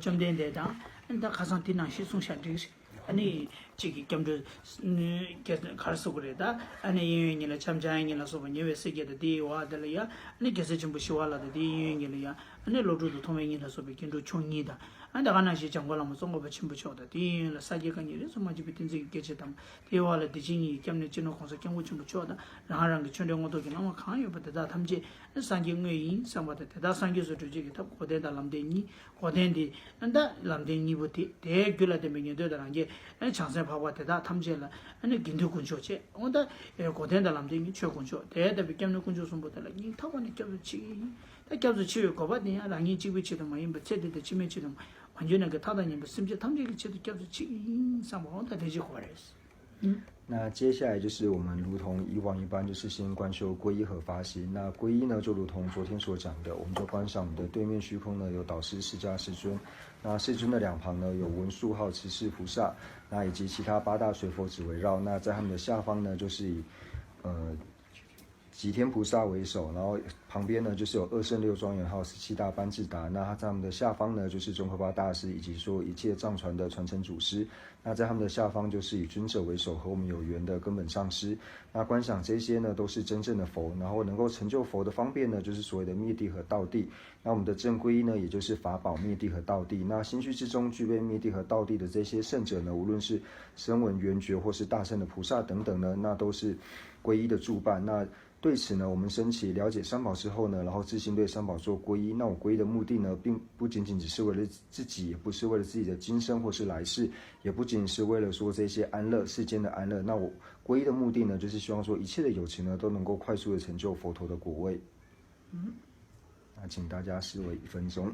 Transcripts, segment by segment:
좀 된대다. 근데 가상 뒤나 시송샤 되시. 아니 지기 겸도 가르쳐 그래다. 아니 유행이나 참자행이나 소번 예외 세계의 디와들이야. 아니 계속 좀 시와라도 디유행이야. 아니 로드도 통행이나 소비 견도 총이다. 안다 가나시 정말로 송거 받침 붙여다. 디는 사기가 이래서 뭐지 비tin지 계체담. 디와라 디징이 겸네 진노 공사 경고 좀 붙여다. 라랑 그 춘령어도 너무 강요 받다. 담지 상경의 상바다 대다 상교수 주지기 탑 고대다 람데니 고den디 안다 람데니 부티 대귤라데 명여되다란 게 장세 파와 대다 탐제라 아니 긴도 군조체 온다 고den다 람데니 최군조 대다 비겸는 군조 손보다라 니 타고니 겹치 다 겹치 치유 거바니 아랑이 지비치도 많이 버체데 치메치도 완전히 그 타다니 심지 탐제기 치도 겹치 상보다 되지 거래스 那接下来就是我们如同以往一般，就是先观修皈依和发心。那皈依呢，就如同昨天所讲的，我们就观赏我们的对面虚空呢有导师释迦世尊，那世尊的两旁呢有文殊号持世菩萨，那以及其他8大水佛子围绕。那在他们的下方呢，就是以吉天菩萨为首，然后旁边呢就是有2圣6庄严号17大班智达。那在他们的下方呢，就是宗喀巴大师以及所有一切藏传的传承祖师。那在他们的下方就是以尊者为首，和我们有缘的根本上师。那观想这些呢，都是真正的佛，然后能够成就佛的方便呢，就是所谓的灭地和道地。那我们的正皈依呢，也就是法宝灭地和道地。那心虚之中具备灭地和道地的这些圣者呢，无论是声闻缘觉或是大圣的菩萨等等呢，那都是皈依的助伴。那对此呢，我们升起了解三宝之后呢，然后自心对三宝做皈依。那我皈依的目的呢，并不仅仅只是为了自己，也不是为了自己的今生或是来世，也不仅是为了说这些安乐世间的安乐。那我皈依的目的呢，就是希望说一切的有情呢，都能够快速的成就佛陀的果位。那请大家视为1分钟。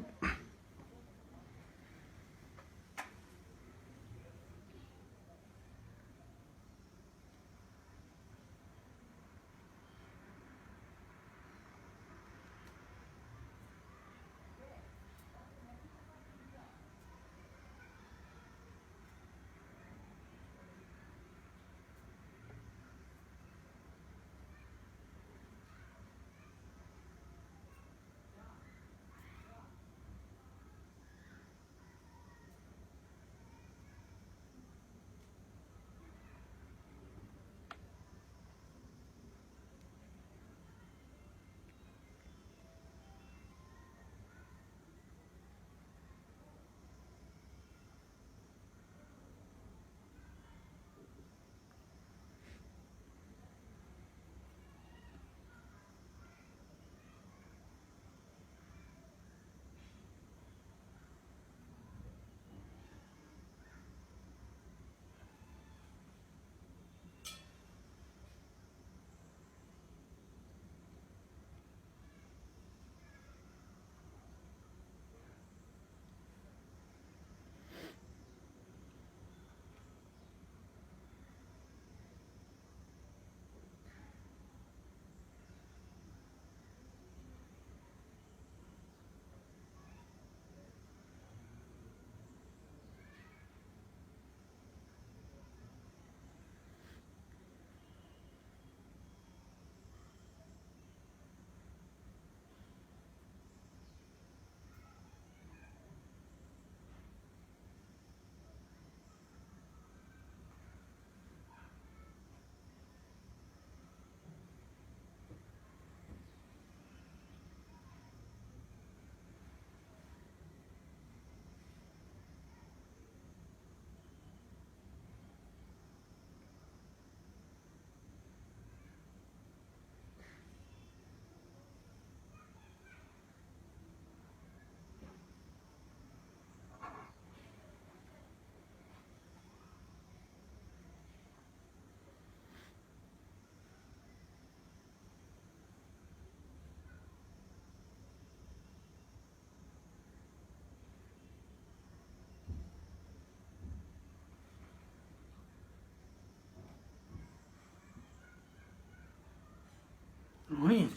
뭐지?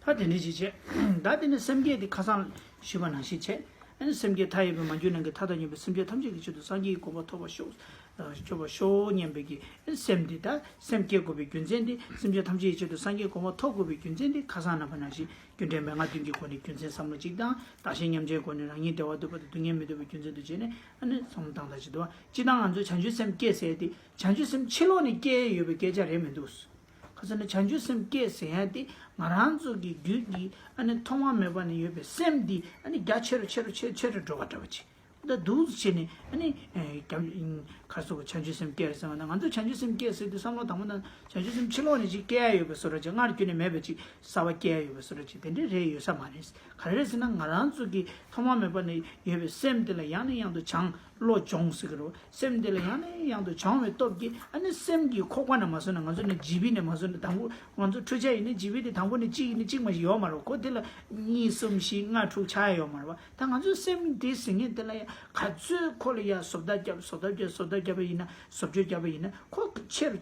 다 되는 지체. 다 되는 섬기에 가상 시간한 시체. 안 셈게 타입에 만주는 게 타다니 셈게 탐지기 주도 상기 고모 토바 쇼 저거 쇼 년백이 셈디다 셈게 고비 균젠디 셈게 탐지기 주도 상기 고모 토고비 균젠디 가사나 바나시 균제 명아 등기 권이 균제 삼로직당 다시 냠제 권이랑 이 대화도 그 등염에도 균제도 전에 아니 성당다지도 지당 안주 전주 셈게세디 전주 셈 7원이 게 요베 계자래면도스 그래서 전주 셈게 세야디 마란족이 규기 아니 통화매반이 옆에 셈디 아니 가체로 체로 들어갔다지 더 두즈치니 아니 가서 전주 셈게서 나한테 전주 셈게서도 상로 담는 전주 셈 7원이지 깨야 옆에 서로 정말 균에 매베지 사와 깨야 옆에 서로지 근데 레요 사마니스 그래서는 마란족이 통화매반이 옆에 셈들 양의 양도 장 로 종식으로 셈들 양의 양도 정에 또기 아니 셈기 코관에 맞서는 것은 집이네 맞서는 당고 먼저 투자 있는 집이 당고는 지는 지금 요말로 고들 니 숨시 나투 차요 말봐 당한주 셈 디싱이 들라야 같이 콜이야 소다잡이나 섭주잡이나 코 체르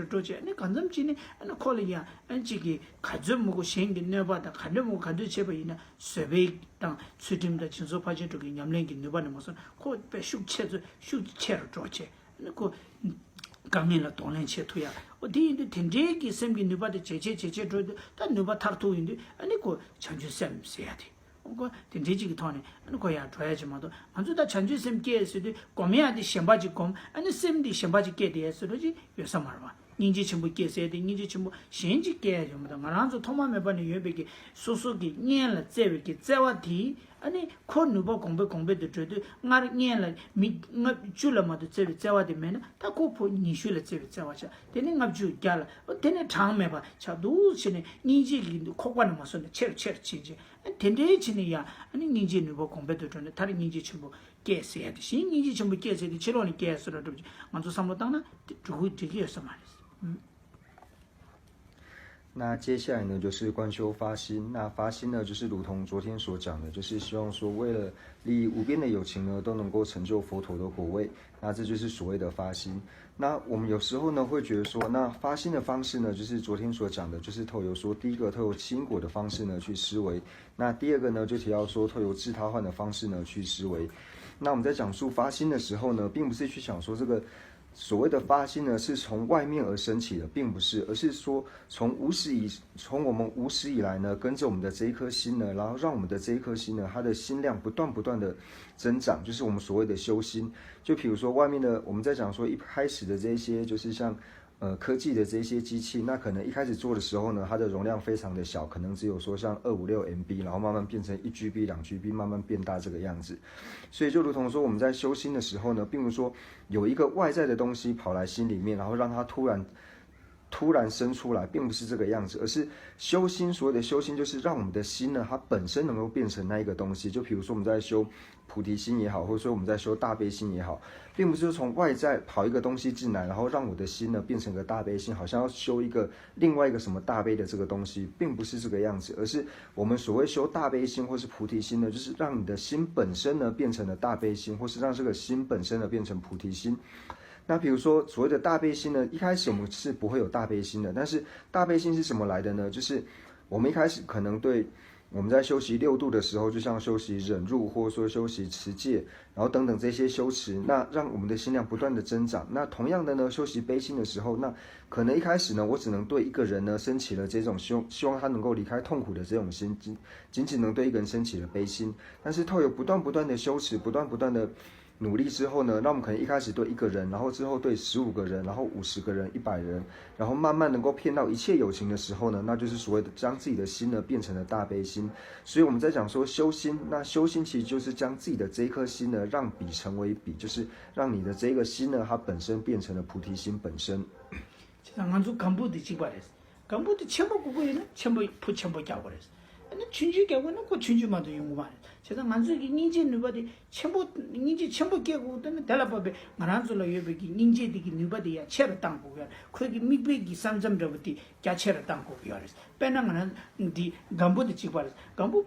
도제 네 간점지니 아니 콜이야 안지기 가좀 먹고 생긴 내봐다 간좀 먹고 간도 제바이나 쇠베 당 수팀다 진소 파지도기 냠랭기 누바는 무슨 코 슉체로 조체 그 강내라 돈렌체 투야 어디인데 텐제기 셈기 누바데 제제 조도 다 누바 타르투인데 아니 그 전주 셈 세야디 그 텐제지기 돈에 아니 거야 줘야지마도 안주다 전주 셈 깨스도 꼬미야디 셈바지 꼼 아니 셈디 셈바지 깨디에서지 요사 말봐 인지 전부 깨서야 돼 인지 전부 신지 깨야 좀다 말한서 토마메 번에 예배기 소소기 녀라 제베기 제와디 아니 코누버 공부도 줘도 말 녀라 미 줄라마도 제베 제와디면 다 고포 니슈라 제베 제와자 되는 갑주 갈 되는 장매 봐 자도시네 니지기 코관을 맞서는 체르 치지 텐데지니야 아니 니지 누버 공부도 줘도 다른 니지 전부 깨서야 돼 신니지 전부 깨서야 돼 지론이 깨서라도 먼저 삼로당나 두고 되게서 말이야那接下来呢，就是观修发心。那发心呢，就是如同昨天所讲的，就是希望说，为了利益无边的有情呢，都能够成就佛陀的果位。那这就是所谓的发心。那我们有时候呢，会觉得说，那发心的方式呢，就是昨天所讲的，就是透由说，第一个透由因果的方式呢去思维。那第二个呢，就提到说，透由自他换的方式呢去思维。那我们在讲述发心的时候呢，并不是去想说这个。所谓的发心呢，是从外面而升起的，并不是，而是说从我们无始以来呢，跟着我们的这一颗心呢，然后让我们的这一颗心呢，它的心量不断的增长，就是我们所谓的修心。就比如说外面的，我们在讲说一开始的这一些，就是像科技的这些机器，那可能一开始做的时候呢，它的容量非常的小，可能只有说像256 MB， 然后慢慢变成1GB、2GB， 慢慢变大这个样子。所以就如同说我们在修心的时候呢，并不是说有一个外在的东西跑来心里面，然后让它突然生出来，并不是这个样子，而是修心。所谓的修心，就是让我们的心呢，它本身能够变成那一个东西。就比如说我们在修菩提心也好，或者说我们在修大悲心也好，并不是从外在跑一个东西进来，然后让我的心呢变成个大悲心，好像要修另外一个什么大悲的这个东西，并不是这个样子，而是我们所谓修大悲心或是菩提心呢，就是让你的心本身呢变成了大悲心，或是让这个心本身呢变成菩提心。那比如说所谓的大悲心呢，一开始我们是不会有大悲心的，但是大悲心是什么来的呢？就是我们一开始可能对我们在修习6度的时候，就像修习忍辱，或者说修习持戒，然后等等这些修持，那让我们的心量不断的增长。那同样的呢，修习悲心的时候，那可能一开始呢，我只能对一个人呢升起了这种希望他能够离开痛苦的这种心，仅能对一个人升起了悲心。但是透过不断的修持，不断的努力之后呢，那我们可能一开始对一个人，然后之后对15个人，然后50个人、100人，然后慢慢能够骗到一切有情的时候呢，那就是所谓的将自己的心呢变成了大悲心。所以我们在讲说修心，那修心其实就是将自己的这一颗心呢让彼成为彼，就是让你的这个心呢它本身变成了菩提心本身。안주 간부도 지발했어. 간부도 첨부 구고에는 첨부 잡아버렸어. 근데 춘주 개고는 그 춘주마도 연구만. 제가 만주기 닌지 누바디 첨부 개고 때문에 달라법에 만안줄로 여백이 닌지디기 누바디야 체를 땅고야. 거기 미백이 삼점저부터 야체를 땅고야. 빼나면은 디 간부도 지발했어. 간부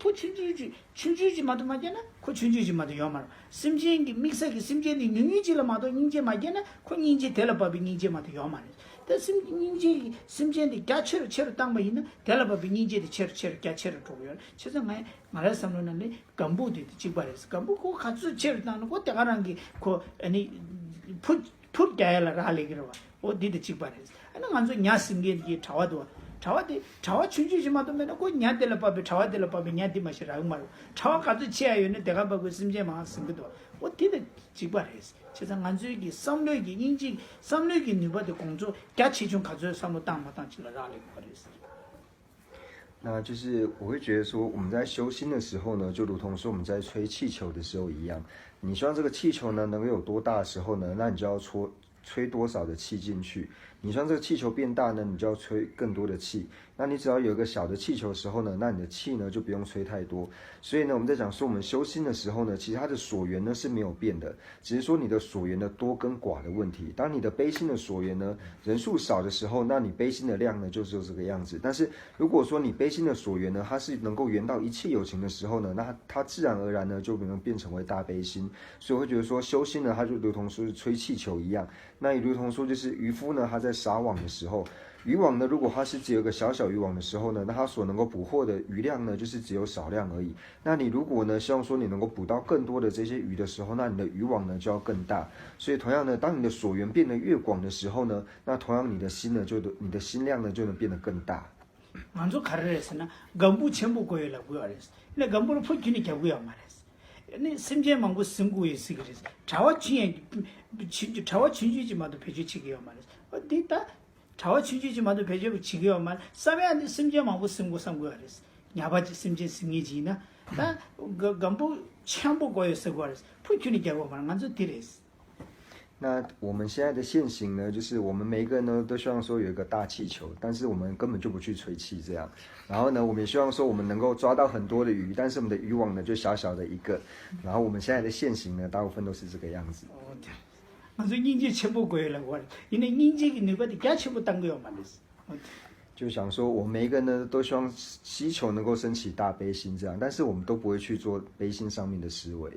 춘주지마도 맞잖아. 그 춘주지마도 요말. 심지행기 믹서기 심지행기 능이지라마도 닌지 맞잖아. 그 닌지 달라법이 닌지마도 요말. 但是人家身边的家吃了当没呢，得了不比人家的吃家吃了重要。其实我来什么呢？根部的几块是根部我看住吃了当我得个人个可你put gaya la rali girwa o di de chik pares ana nganzo nya singe di chawa chunju jima to mena ko nya de la pa be chawa de la pa be nya di ma shira ma chawa ka zu chia yo ne de ga ba go simje ma singe do o di de chik pares chesa nganzo gi samle gi inji samle gi ni ba de gongzo kya chi chung ka zu samu dang ma dang chi la rali pares 那就是我会觉得说，我们在修心的时候呢，就如同说我们在吹气球的时候一样，你希望这个气球呢能够有多大的时候呢，那你就要吹多少的气进去。你希望这个气球变大呢，你就要吹更多的气。那你只要有一个小的气球的时候呢，那你的气呢就不用吹太多。所以呢，我们在讲说我们修心的时候呢，其实它的所缘呢是没有变的，只是说你的所缘的多跟寡的问题。当你的悲心的所缘呢人数少的时候，那你悲心的量呢就是这个样子。但是如果说你悲心的所缘呢，它是能够缘到一切有情的时候呢，那它自然而然呢就能变成为大悲心。所以我会觉得说修心呢，它就如同说是吹气球一样。那也如同说就是渔夫呢，他在撒网的时候。渔网呢，如果它是只有一个小渔网的时候呢，那它所能够捕获的鱼量呢，就是只有少量而已。那你如果呢，希望说你能够捕到更多的这些鱼的时候，那你的渔网呢就要更大。所以同样呢，当你的所缘变得越广的时候呢，那同样你的心量呢就能变得更大。먼저 가르랬으나 건부 전부 고열라고 그랬어. 근데 건부를 포기니 겨우야 말했어. 근데 심지어만 그 승구에 쓰기랬어. 자와 진주지마도 배주치기야 말했어. 어디다 자와 진주지마도 배주치기야 말. 싸매한테 심지어만 그 승구 그랬어. 야바지 심지어 승이지나. 나 건부 전부 고열서 그랬어. 포기니 겨우 말 먼저 들었어. 那我们现在的现行呢，就是我们每一个人呢都希望说有一个大气球，但是我们根本就不去吹气这样。然后呢，我们也希望说我们能够抓到很多的鱼，但是我们的渔网呢就小小的一个。然后我们现在的现行呢，大部分都是这个样子。맞아, 인지 쳐보 거라고. 이내 인지기 누구한테 개쳐보 딴 거야 말했어. 就想说，我们每一个人呢都希望希求能够升起大悲心这样，但是我们都不会去做悲心上面的思维。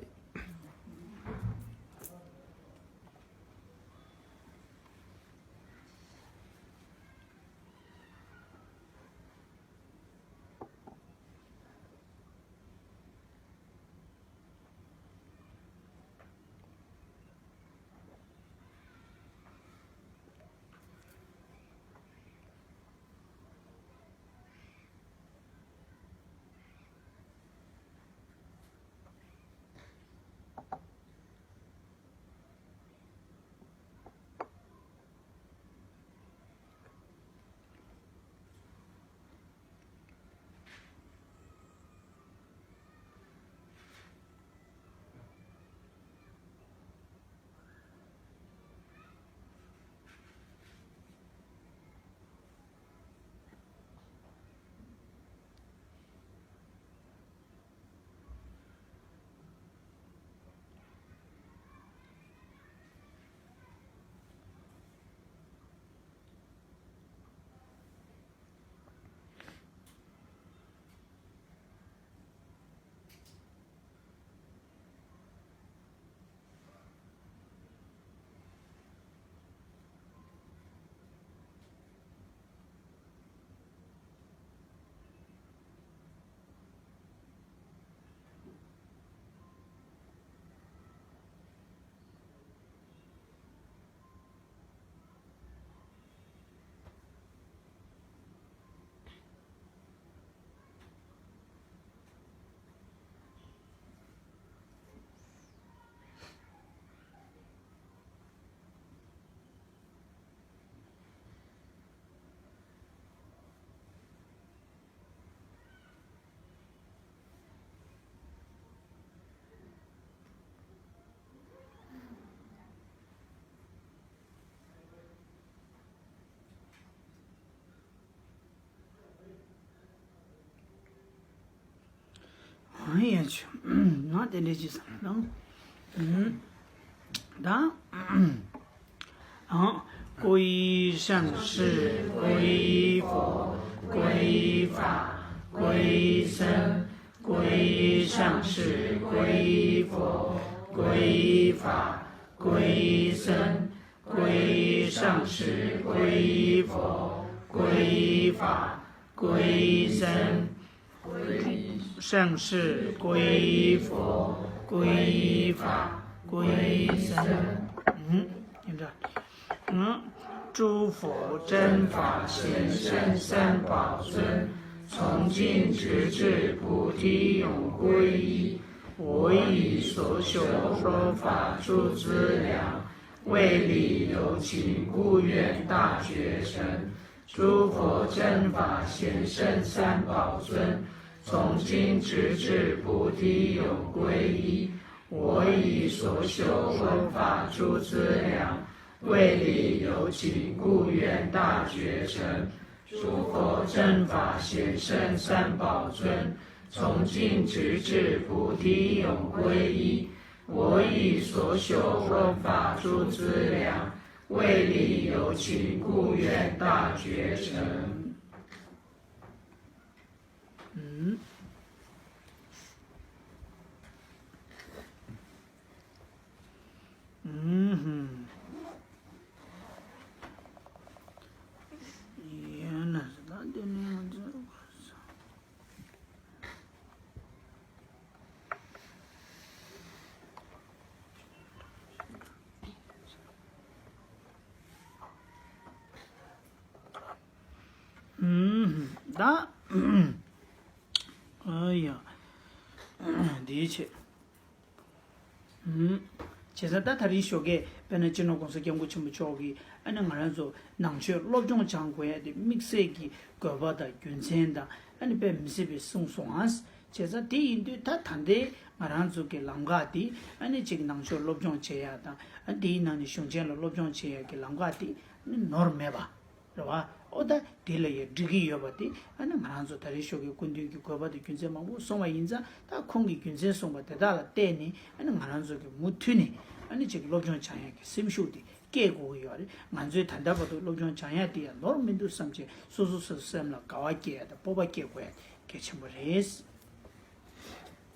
哎呀去，那得那几啥，归善事，归佛，归法，归僧，归善事，归佛，归法，归僧，皈依上师，皈依佛，皈依法，皈依僧。上师皈依佛，皈依法，皈依僧。听着，诸佛真法显身三宝尊，从今直至菩提永皈依。我以所修说法诸资粮，为利有情故愿大觉成。诸佛真法显身三宝尊，从今直至菩提永皈依。我以所修说法诸资粮，为利有情故愿大觉成。诸佛真法显身三宝尊，从今直至菩提永皈依。我以所修说法诸资粮，为利有情故愿大觉成。原来是那的那样子。哎呀，的确，其实他的学个，本来金融公司讲过全部教的，俺那俺说，能学老种讲过的，mix 的搞不的原先的，俺那边不是被送啊是，其实第一对他谈的，俺说给啷个的，俺那这个能学老种切呀的，俺第一呢你胸前了老种切给啷个的，那 normal 吧，是吧？오다 딜레에 드기 여바디 아니 말한서 다리 쇼게 군디기 거바디 균세 마고 송와 인자 다 콩기 균세 송바 대다라 때니 아니 말한서 그 무트니 아니 지금 로정 차야게 심쇼디 깨고 요리 만주에 단다고도 로정 차야디야 노르민도 삼제 소소소 셈라 가와게다 뽑아게고야 개침버레스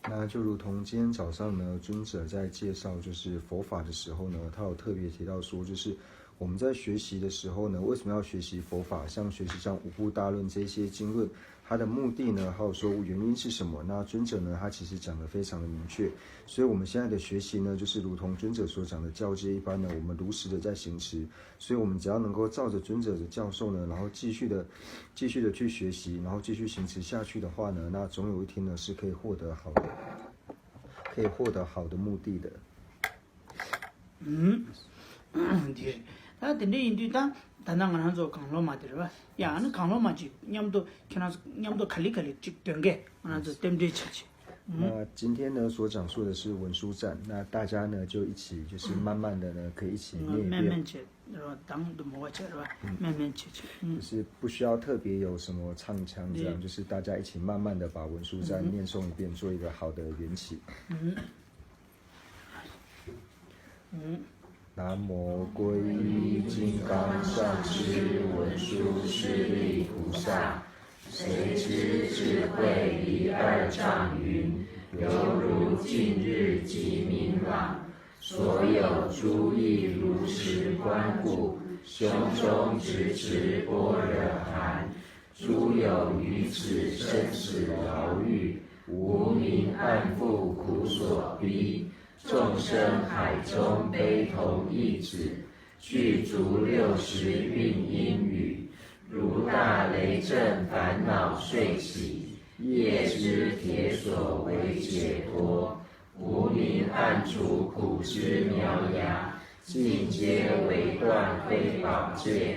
那就如同今天早上呢，尊者在介绍就是佛法的时候呢，他有特别提到说，就是我们在学习的时候呢，为什么要学习佛法？像学习像五部大论这些经论，它的目的呢，还有说原因是什么？那尊者呢，他其实讲得非常的明确。所以我们现在的学习呢，就是如同尊者所讲的教诫一般呢，我们如实的在行持。所以我们只要能够照着尊者的教授呢，然后继续的去学习，然后继续行持下去的话呢，那总有一天呢，是可以获得好的目的的。对。다 근데 인도다 단당을 한조 강로마들어 야 아는 강로마지 냠도 캐나서 냠도 칼리칼리 찍던게 하나서 땜대 치지 那今天呢所讲述的是文殊赞，那大家呢就一起就是慢慢的呢可以一起念一遍，慢慢切，当都没切是吧？慢慢切，就是不需要特别有什么唱腔这样，就是大家一起慢慢的把文殊赞念诵一遍，做一个好的缘起。南无皈依金刚上师文殊师利菩萨，谁知智慧一二丈云，犹如近日即明朗。所有诸义如实观顾，胸中直持般若含。诸有于此生死牢狱，无明暗覆苦所逼。众生海中悲同一子，具足60蕴因语，如大雷震烦恼睡起，业之铁锁为解脱，无明暗除苦之苗芽，尽皆为断非宝戒，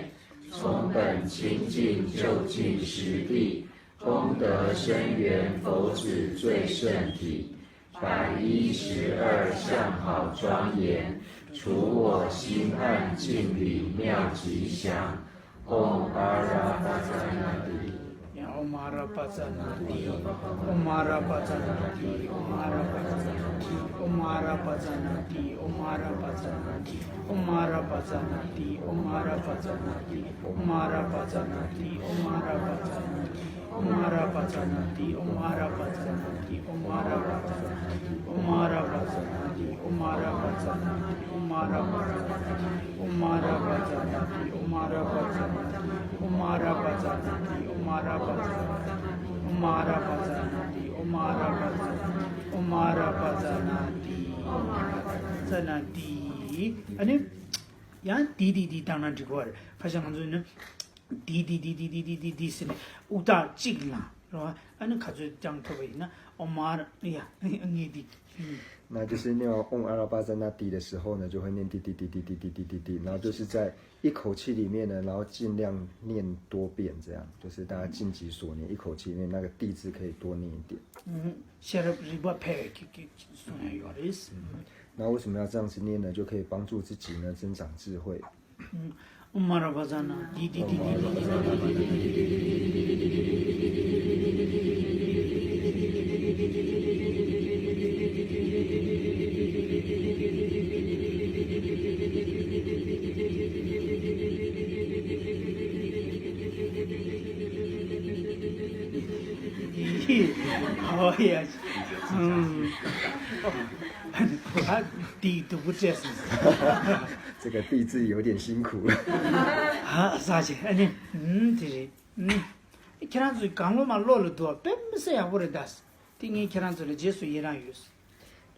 从本清净就近实地，功德深源佛子最胜体。112相好庄严，除我心暗净理妙吉祥。唵阿拉巴扎那提。Om Mara Pazanati, Om Mara Pazanati, Om Mara Pazanati, Om Mara Pazanati, Om Mara Pazanati, Om Mara Pazanati, Om Mara Pazanati, Om Mara Pazanati, Om Mara Pazanati, Omarabazanati, Omarabazanati, Omarabazanati, Omarabazanati, Omarabazanati, Omarabazanati, Omarabazanati, Omarabazanati, Omarabazanati, Omarabazanati, Omarabazanati, Zanati. 아니, 야, 디디디 당난 지고 파장한주는 디디디디디디디디스네 우다 찍나, 是吧？那卡住这样特别那，我妈哎呀，你的，那就是念嗡阿拉巴在那滴的时候呢，就会念滴滴滴滴滴滴滴滴滴，然后就是在一口气里面呢，然后尽量念多遍，这样就是大家尽己所念，一口气里面那个地字可以多念一点。写了不是不配，算有的意思。那为什么要这样子念呢？就可以帮助自己呢增长智慧。嗡阿拉巴在那滴滴滴滴好呀，他地都不这是。这个地字有点辛苦了。啊，啥子？아니，对，걔네들 강로만 rol도 뱀새야 버리다스. 띵이 걔네들 제수 이란 유스.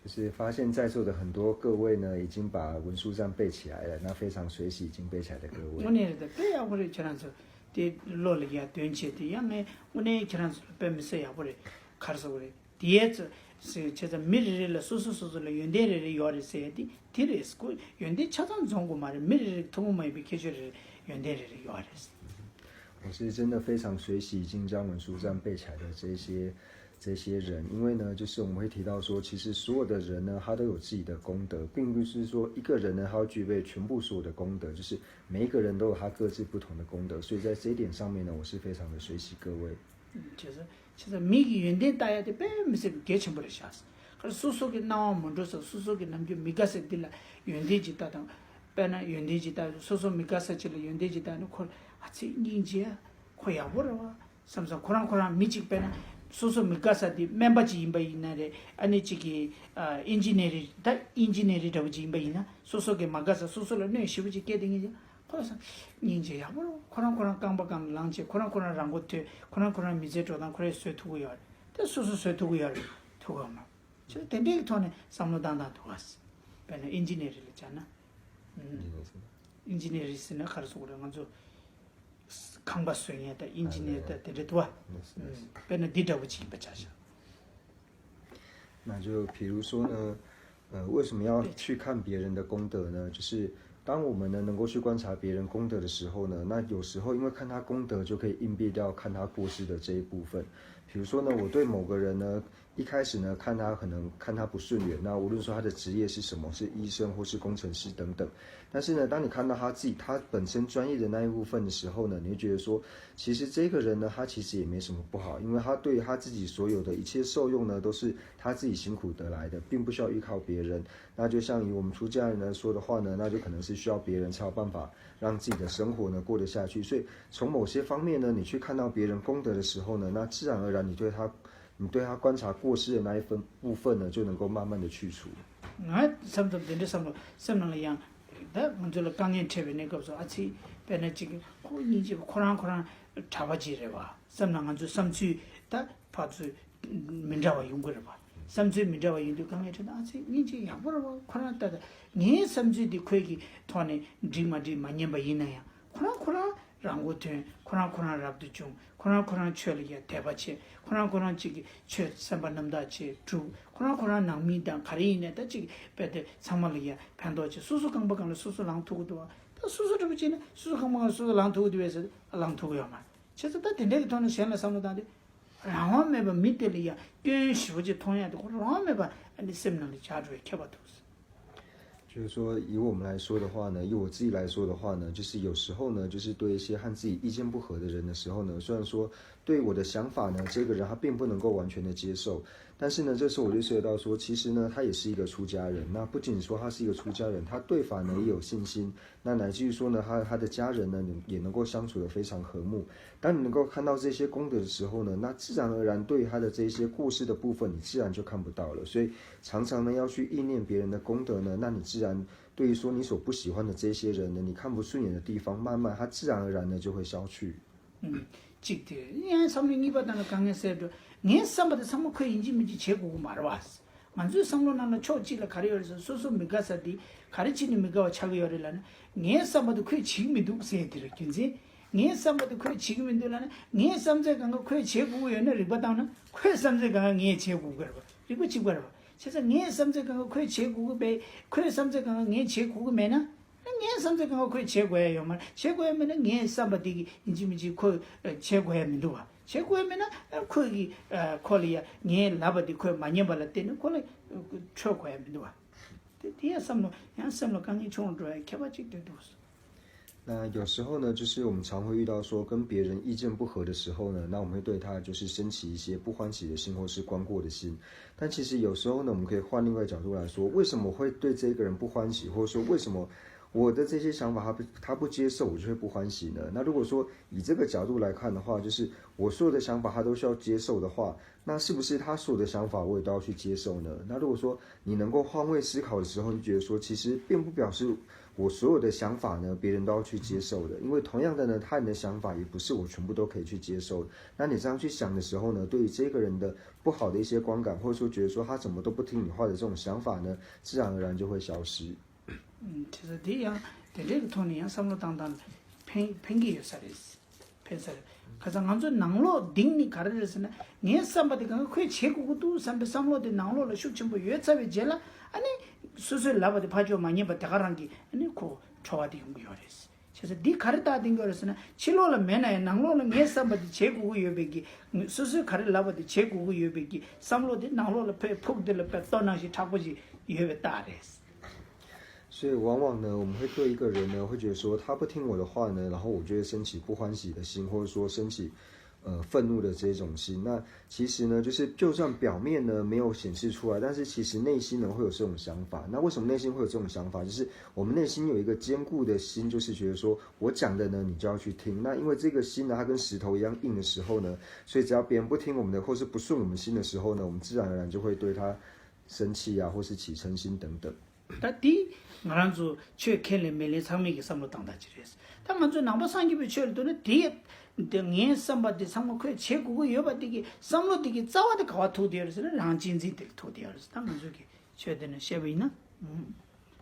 就是发现在座的很多各位呢，已经把文殊赞背起来了，那非常随喜已经背起来的各位。오늘도 빼야 버리 걔네들 디 rol이야 된치디 양에 오늘 걔네들 뱀새야 버리 가르쳐 버리. 뒤에서 제가 미리를 소소소소를 연대를 요리세디 디레스고 연대 차단 정고 말에 미리를 통모에 비켜줄 연대를 요리스. 我是真的非常随喜已经将文殊赞背起来的这些人，因为呢，就是我们会提到说，其实所有的人呢，他都有自己的功德，并不是说一个人呢，他要具备全部所有的功德，就是每一个人都有他各自不同的功德，所以在这一点上面呢，我是非常的随喜各位。就是미기 연대 따야 돼 뱀새 개천 버리셨어. 그래서 수속에 나와 먼저서 수속에 남겨 미가세 딜라 연대지 따다 빼나 연대지 따 소소 미가세 질 연대지 따는 콜 같이 인지야 코야 버려. 삼성 코랑 미직 빼나 소소 미가사디 멤버지 임바이나래 아니 지기 인지니어리 다 인지니어리라고 임바이나 소속에 막아서 소소를 내 쉬우지 깨딩이지. 그래서 인지야 버려. 코랑 깡바깡 랑지 코랑 랑고트 코랑 미제 조단 그래 쇠투고요. 또 소소 쇠투고요. 투고마. 저 된대 돈에 삼노단다 도왔어. 배는 인지니어리잖아. 인지니어리스는 가르쳐 그래 가지고 강바 수행했다. 인지니어다 되게 도와. 배는 디다우지 받자셔. 那就比如说呢，为什么要去看别人的功德呢？就是当我们呢能够去观察别人功德的时候呢，那有时候因为看他功德就可以应变掉看他过失的这一部分。比如说呢，我对某个人呢，一开始呢看他可能看他不顺眼，那无论说他的职业是什么，是医生或是工程师等等，但是呢，当你看到他本身专业的那一部分的时候呢，你会觉得说，其实这个人呢，他其实也没什么不好，因为他对他自己所有的一切受用呢，都是他自己辛苦得来的，并不需要依靠别人。那就像以我们出家人来说的话呢，那就可能是需要别人才有办法让自己的生活呢过得下去。所以从某些方面呢，你去看到别人功德的时候呢，那自然而然你对他观察过失的那一部分呢，就能够慢慢的去除。삼도 된데 삼는 양 다 먼저 강연 TV 내가 없어 아치 배는 지금 이제 코랑 잡아지래 봐. 삼는 간주 삼치 다 파주 민자와 용거를 봐. 삼치 민자와 용도 강연 전 아치 이제 야버로 코랑 따다 네 삼치디 거기 돈에 디마디 많이 봐 이나야. 코랑 랑고트 코랑 랍도 좀 코랑 처리야 대바치 코랑 지기 처 삼반남다치 주 코랑 낭미당 가리네 다 지기 배데 상말이야 판도치 수수 강박을 수수 랑투고도 또 수수를 붙이네 수수 강박을 수수 랑투고도 해서 랑투고야만 그래서 다 된대 돈은 셴라 삼는다데 라마메바 밑에리야 꽤 쉬우지 통해도 라마메바 아니 셈나리 자주에 켜봐도 就是说，以我们来说的话呢，以我自己来说的话呢，就是有时候呢，就是对一些和自己意见不合的人的时候呢，虽然说对我的想法呢，这个人他并不能够完全的接受，但是呢，这时候我就涉及到说，其实呢，他也是一个出家人。那不仅说他是一个出家人，他对法呢也有信心。那乃至于说呢，他的家人呢也能够相处得非常和睦。当你能够看到这些功德的时候呢，那自然而然对他的这些过失的部分，你自然就看不到了。所以常常呢要去意念别人的功德呢，那你自然对于说你所不喜欢的这些人呢，你看不顺眼的地方，慢慢他自然而然呢就会消去。직대 예 삼명이 받는 강에서도 네 삼바데 삼모 그 인지민지 제고 말아왔어 만주 삼로나는 초지를 가려서 소소 미가사디 가르치는 미가와 차기열이라는 네 삼바도 그 지금이 누구세들을 긴지 네 삼바도 그 지금인들라는 네 삼제 강가 그 제고연을 리바다는 그 삼제 강가 네 제고가 이거 지금 그래서 네 삼제 강가 그 제고배 그 삼제 강가 네 제고매나 네 삼세가 그 제고예요 말 제고하면은 네 삼바디기 인지미지 그 제고하면 누가 제고하면은 거기 콜리아 네 라바디 그 많이 발을 때는 콜리 초고하면 누가 뒤에 삼로 양 삼로 강이 좋은 거야 개발직 때도 那有时候呢，就是我们常会遇到说跟别人意见不合的时候呢，那我们会对他就是升起一些不欢喜的心或是观过的心。但其实有时候呢，我们可以换另外一个角度来说，为什么会对这个人不欢喜，或者说为什么我的这些想法他不接受，我就会不欢喜呢？那如果说以这个角度来看的话，就是我所有的想法他都需要接受的话，那是不是他所有的想法我也都要去接受呢？那如果说你能够换位思考的时候，就觉得说其实并不表示我所有的想法呢别人都要去接受的，因为同样的呢，他人的想法也不是我全部都可以去接受的。那你这样去想的时候呢，对于这个人的不好的一些观感，或者说觉得说他怎么都不听你话的这种想法呢，自然而然就会消失。其实这样在这个团里样삼로 당당 팽기요 살이스 팽살 가장 먼저 낭로 딩니 가르르스나 네 삼바디가 그 제국도 삼로데 낭로를 숙침부 여차베 제라 아니 수술 라바데 파죠 많이 바다가란기 아니 고 좋아디 공부요레스 그래서 네 가르다 된 거라서는 칠로라 매나에 낭로는 네 삼바디 제국의 여백이 수술 가르 라바데 제국의 여백이 삼로데 낭로를 폭들 떠나시 타고지 여베 따레스 所以往往呢，我们会对一个人呢，会觉得说他不听我的话呢，然后我就会升起不欢喜的心，或者说升起愤怒的这种心。那其实呢，就是就算表面呢没有显示出来，但是其实内心呢会有这种想法。那为什么内心会有这种想法？就是我们内心有一个坚固的心，就是觉得说我讲的呢，你就要去听。那因为这个心呢，它跟石头一样硬的时候呢，所以只要别人不听我们的，或是不顺我们心的时候呢，我们自然而然就会对他生气啊，或是起嗔心等等。나란주 최켈레 멜레 상미기 삼로 당다지레스 당만주 남바 상기비 철도는 뒤에 네 삼바디 상모크 제국의 여바디기 삼로디기 짜와데 가와토디어스는 랑진지들 토디어스 당만주기 최대는 셰비나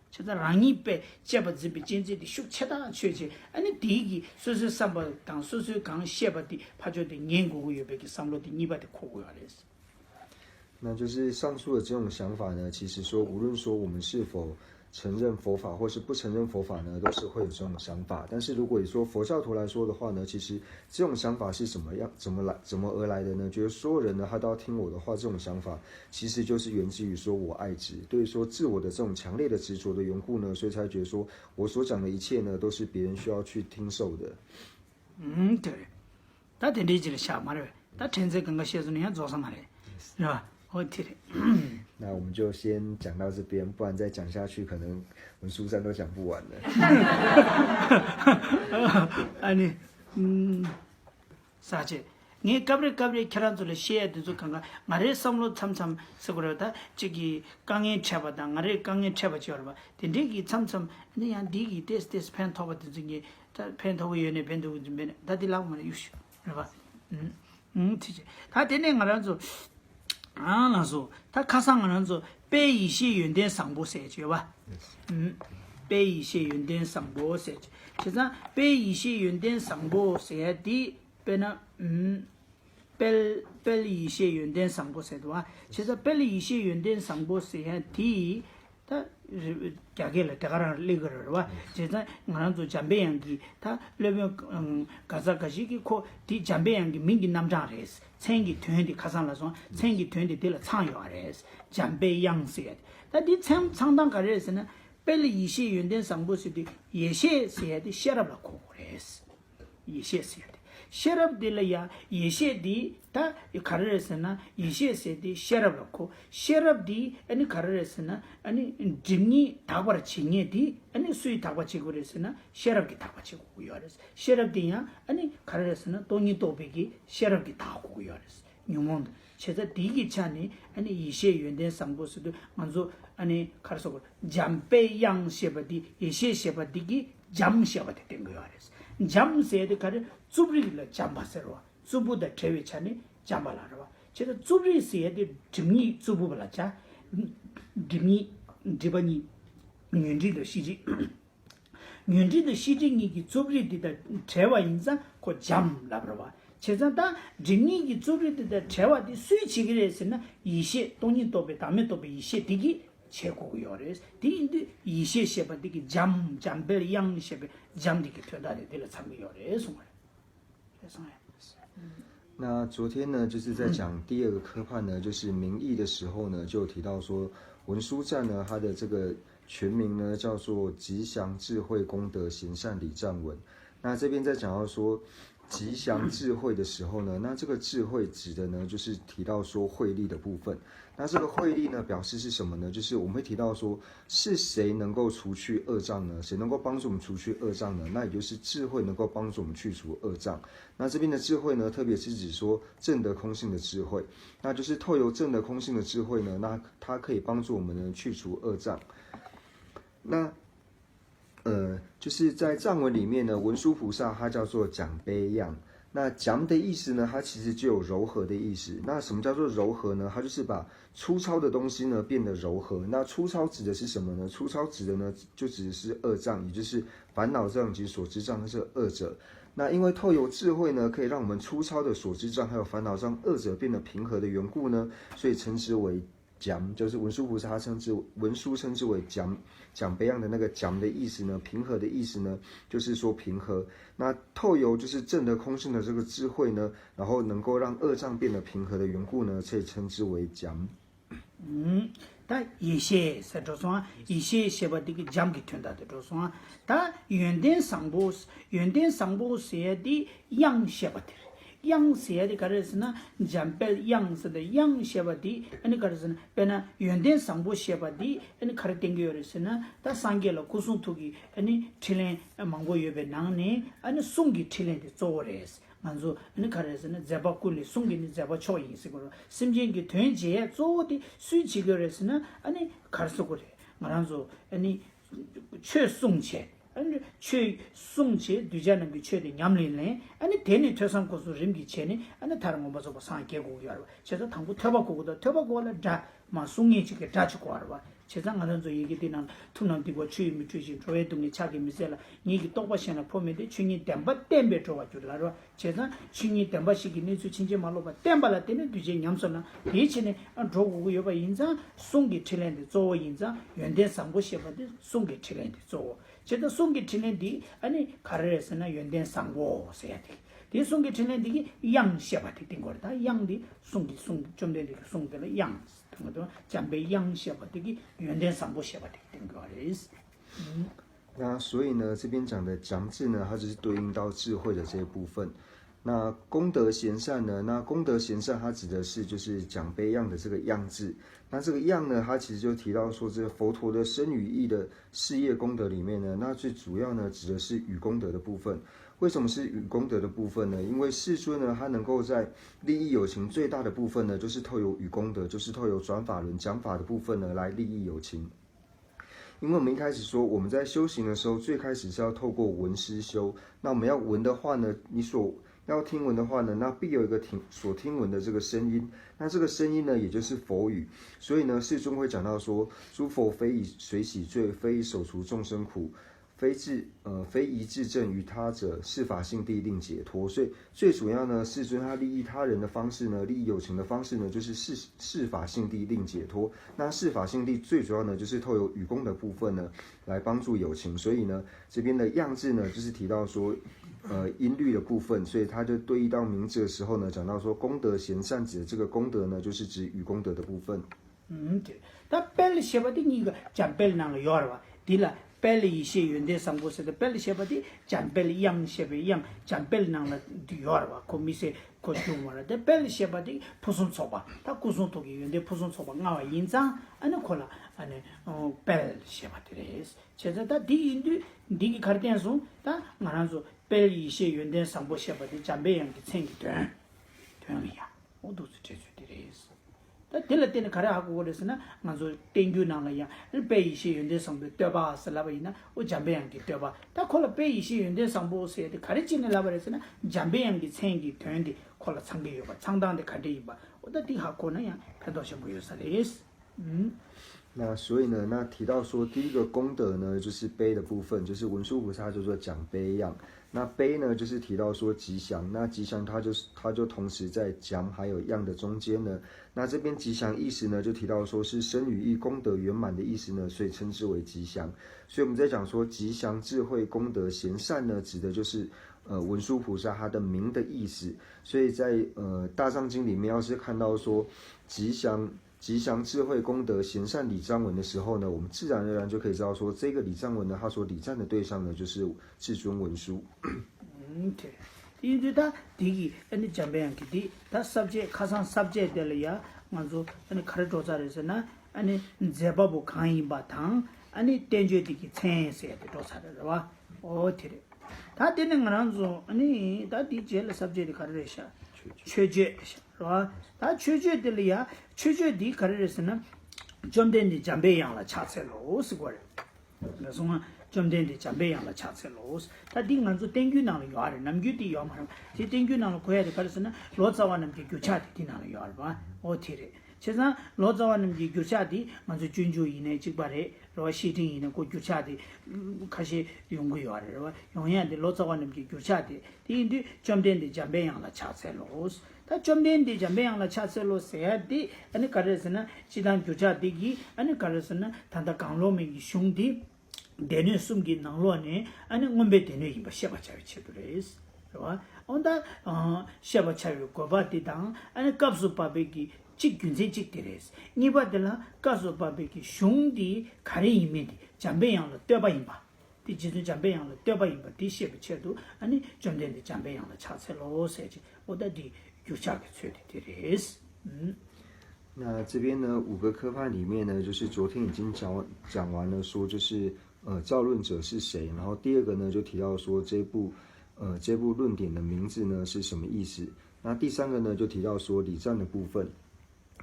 제가 랑이페 제바지비 진지디 슉체다 최지 아니 디기 수수 삼바 당 수수 강 셰바디 파조디 년국의 여백이 삼로디 니바디 코고야레스 那就是上述的这种想法呢，其实说无论说我们是否承认佛法或是不承认佛法呢，都是会有这种想法。但是如果以说佛教徒来说的话呢，其实这种想法是怎么而来的呢？觉得所有人呢他都要听我的话，这种想法其实就是源自于说我爱执，对于说自我的这种强烈的执着的缘故呢，所以才觉得说我所讲的一切呢都是别人需要去听受的。对，他听你这个想法了，他听这个写出你要做什么嘞，是吧？我听的。那我们就先讲到这边，不然再讲下去，可能文书站都讲不完了。아니, 사실, 네 가브리 계란줄을 시에도 좋간가 말을 섬로 참참 서그러다 저기 강에 채바다 말을 강에 채바지 얼마. 근데기 참참 그냥 디기 데스 펜토바도 중에 펜토고 연에 펜토고 좀 다들 나오면 유시. 그봐. 티지. 다 되는 거라서 나서 다 가상하는서 빼이시 연된 상보세죠吧 빼이시 연된 상보세 제가 빼이시 연된 상보세디 빼나 빼이시 연된 상보세도와 제가 빼이시 연된 상보세디 다 갸게를 대가라 리거르와 제가 나랑도 잠배양기 다 레면 가자가시기 코디 잠배양기 민기 남자레스 생기 되는데 가상라서 생기 되는데 될 창요아레스 잠배양세 다디 상당 가레스는 벨리 이시 연된 상보스디 예셰세디 셔랍라고 그레스 예셰세디 셰럽 딜라야 예셰디 다 카르레스나 예셰세디 셰럽 놓고 셰럽디 아니 카르레스나 아니 dim니 다바르 칭예디 아니 수이 다바치 그랬으나 셰럽기 다바치 고요레스 셰럽디야 아니 카르레스나 돈이 도베기 셰럽기 다고 요레스 뉴몬 제가 디기 차니 아니 이셰 연된 상보스도 먼저 아니 가르서 잠페 양셰바디 이셰 셰바디기 잠셰바디 된 거요 알았어 잠세데 가르 쭈브리를 잠바세로 쭈부다 trewe 차니 잠발라로 제가 쭈브리세데 dim니 쭈부발자 dim니 디바니 윤지도 시지 윤지도 시지니기 쭈브리디다 trewa 인자 고 잠라브라 제자다 dim니기 쭈브리디다 trewa디 수치기레스나 이셰 돈이 도베 다음에 도베 이셰 디기 최고요레스 디인데 이셰 셰바디기 잠벨 양 셰베 잠디기 표다데 될 참요레스 그래서那昨天呢，就是在讲第二个科判呢，就是民意的时候呢，就提到说文殊赞呢，它的这个全名呢叫做吉祥智慧功德行善礼赞文。那这边在讲到说吉祥智慧的时候呢，那这个智慧指的呢，就是提到说慧力的部分。那这个慧力呢，表示是什么呢？就是我们会提到说，是谁能够除去恶障呢？谁能够帮助我们除去恶障呢？那也就是智慧能够帮助我们去除恶障。那这边的智慧呢，特别是指说正德空性的智慧，那就是透由正德空性的智慧呢，那它可以帮助我们呢去除恶障。那就是在藏文里面呢，文殊菩萨它叫做讲悲样。那讲的意思呢，它其实就有柔和的意思。那什么叫做柔和呢？它就是把粗糙的东西呢变得柔和。那粗糙指的是什么呢？粗糙指的呢，就指的是恶障，也就是烦恼障及所知障，那是恶者。那因为透由智慧呢，可以让我们粗糙的所知障还有烦恼障恶者变得平和的缘故呢，所以称之为讲，就是文殊菩萨文殊称之为讲悲样的那个讲的意思呢，平和的意思呢，就是说平和。那透由就是正德空性的这个智慧呢，然后能够让恶障变得平和的缘故呢，可以称之为讲。다 이셰 세조선 이셰 셰바디기 잠기 튼다데 조선 다 연된 상보세디 양 셰바디 양 셰디 가르스나 잠벨 양스데 양 셰바디 아니 가르스나 베나 연된 상보 셰바디 아니 카르땡기요르스나 다 상겔로 구순투기 아니 틸레 망고 예베 나네 아니 숭기 틸레데 조레스 만조 아니 가르스나 자바쿨리 숭기니 자바초이 시고로 심진기 된지에 조디 수치거레스나 아니 가르소고레 말한조 아니 최송체 아니 최송체 뒤자는 게 최대 냠리네 아니 대니 퇴상 고수 림기 체네 아니 다른 거 봐서 상계고 여러 제가 당부 퇴바고고다 다 마숭이 지게 다치고 알아 제가 하는 저 얘기 되는 투난디고 취미 취신 조회동이 차기 미셀라 얘기 똑바시나 포메데 취니 댐바 댐베 줘와 줄라로 제가 취니 댐바시기 니수 친제 말로 봐 댐발라 때는 뒤제 냠선나 대신에 조고 여바 인자 송기 틸랜드 조 인자 연대 상고 셰바데 송기 틸랜드 조 제가 송기 틸랜디 아니 가르에서나 연대 상고 세야디 이 송기 틸랜디기 양 셰바데 된 거다 양디 송기 좀 되는 송들 양 잠배 양셰바디기 연대 상고 셰바데 된 거레스那所以呢，这边讲的讲字呢，它就是对应到智慧的这一部分。那功德贤善呢？那功德贤善，它指的是就是讲悲样的这个样字。那这个样呢，它其实就提到说，这个佛陀的身语意的事业功德里面呢，那最主要呢，指的是语功德的部分。为什么是语功德的部分呢？因为世尊呢，他能够在利益有情最大的部分呢，就是透由语功德，就是透由转法轮讲法的部分呢，来利益有情。因为我们一开始说，我们在修行的时候，最开始是要透过闻思修。那我们要闻的话呢，你所要听闻的话呢，那必有一个所听闻的这个声音。那这个声音呢，也就是佛语。所以呢，世尊会讲到说，诸佛非以水洗罪，非以手除众生苦。非宜自证于他者，是法性地令解脱。所以最主要呢，世尊他利益他人的方式呢，利益有情的方式呢，就是是法性地令解脱。那是法性地最主要呢，就是透由语功的部分呢，来帮助有情。所以呢，这边的样字呢，就是提到说，音律的部分，所以他就对应到名字的时候呢，讲到说功德贤善指的这个功德呢，就是指语功德的部分。对，但贝尔写不的那个讲贝尔那个要了吧？对了。belly 一些原的上过是的 belly 些不的讲 belly 样些不一样讲 belly 那了第二吧，可没些可用完了的 belly 些不的普通错吧，他古松土原的普通错吧，我印象安那可了安那belly 些不的嘞，现在他第一句第一开点说，他马上说 belly 一些原的上过些不的讲别样的成绩段，对呀，我都是这句的嘞。다 딜레테네 가라하고 그래서나 먼저 땡규 나라야 베이시 연대 상부 떼봐 살라바이나 오 잠베양기 떼봐 다 콜라 베이시 연대 상부세 가르치는 라바레서나 잠베양기 생기 되는데 콜라 상계요 봐 상당한데 가르이 봐 오다 디하고는 패도시 보여서레스 那所以呢，那提到说第一个功德呢，就是悲的部分，就是文殊菩萨就说讲悲样。那悲呢，就是提到说吉祥，那吉祥它就同时在讲还有样的中间呢。那这边吉祥意思呢，就提到说是生与义功德圆满的意思呢，所以称之为吉祥。所以我们在讲说吉祥智慧功德贤善呢，指的就是文殊菩萨他的名的意思。所以在大藏经里面，要是看到说吉祥智慧功德贤善礼赞文的时候呢，我们自然而然就可以知道说，这个礼赞文呢，它所礼赞的对象呢，就是至尊文殊。对，因为他第一，你讲别样的，他 subject 卡上 subject 的了呀，我说你看着做啥的是呢？你这把不看一把汤，你点觉的个青色的做啥的是吧？哦，对的，他点那个人说，你他第一了 subject 的看着一下，确决是吧？他确决的了呀，确决的看着是呢，中间的讲别样了，恰才老是过来，那种啊。좀 된데 잠배양라 차셀로스 다 딩만조 땡규나는 요아래 남규디 요마랑 지 땡규나는 고야데 가르스나 로자와는 게 교차디 디나는 요알바 오티레 제가 로자와는 게 교차디 먼저 준주이네 직발에 로시딩이네 고 교차디 가시 용고 요아래 용야데 로자와는 게 교차디 디인디 좀 된데 잠배양라 차셀로스 다좀 된데 잠배양라 차셀로스 해야디 아니 가르스나 지단 교차디기 아니 가르스나 단다 강로메기 슝디 대뇌 숨기 나로네 아니 원배 대뇌 이바 샤바차위 체도레스 봐 온다 샤바차위 고바디당 아니 갑수바베기 직균제 직데레스 니바들라 갑수바베기 슝디 가리이메디 잠배양로 떼바임바 디지도 잠배양로 떼바임바 디셰베체도 아니 좀 된데 잠배양로 차셀로세지 오다디 유차게 쇠디데레스 那这边呢，5个科判里面呢，就是昨天已经讲完了，说就是造论者是谁，然后第二个呢就提到说这部论点的名字呢是什么意思，那第三个呢就提到说礼赞的部分，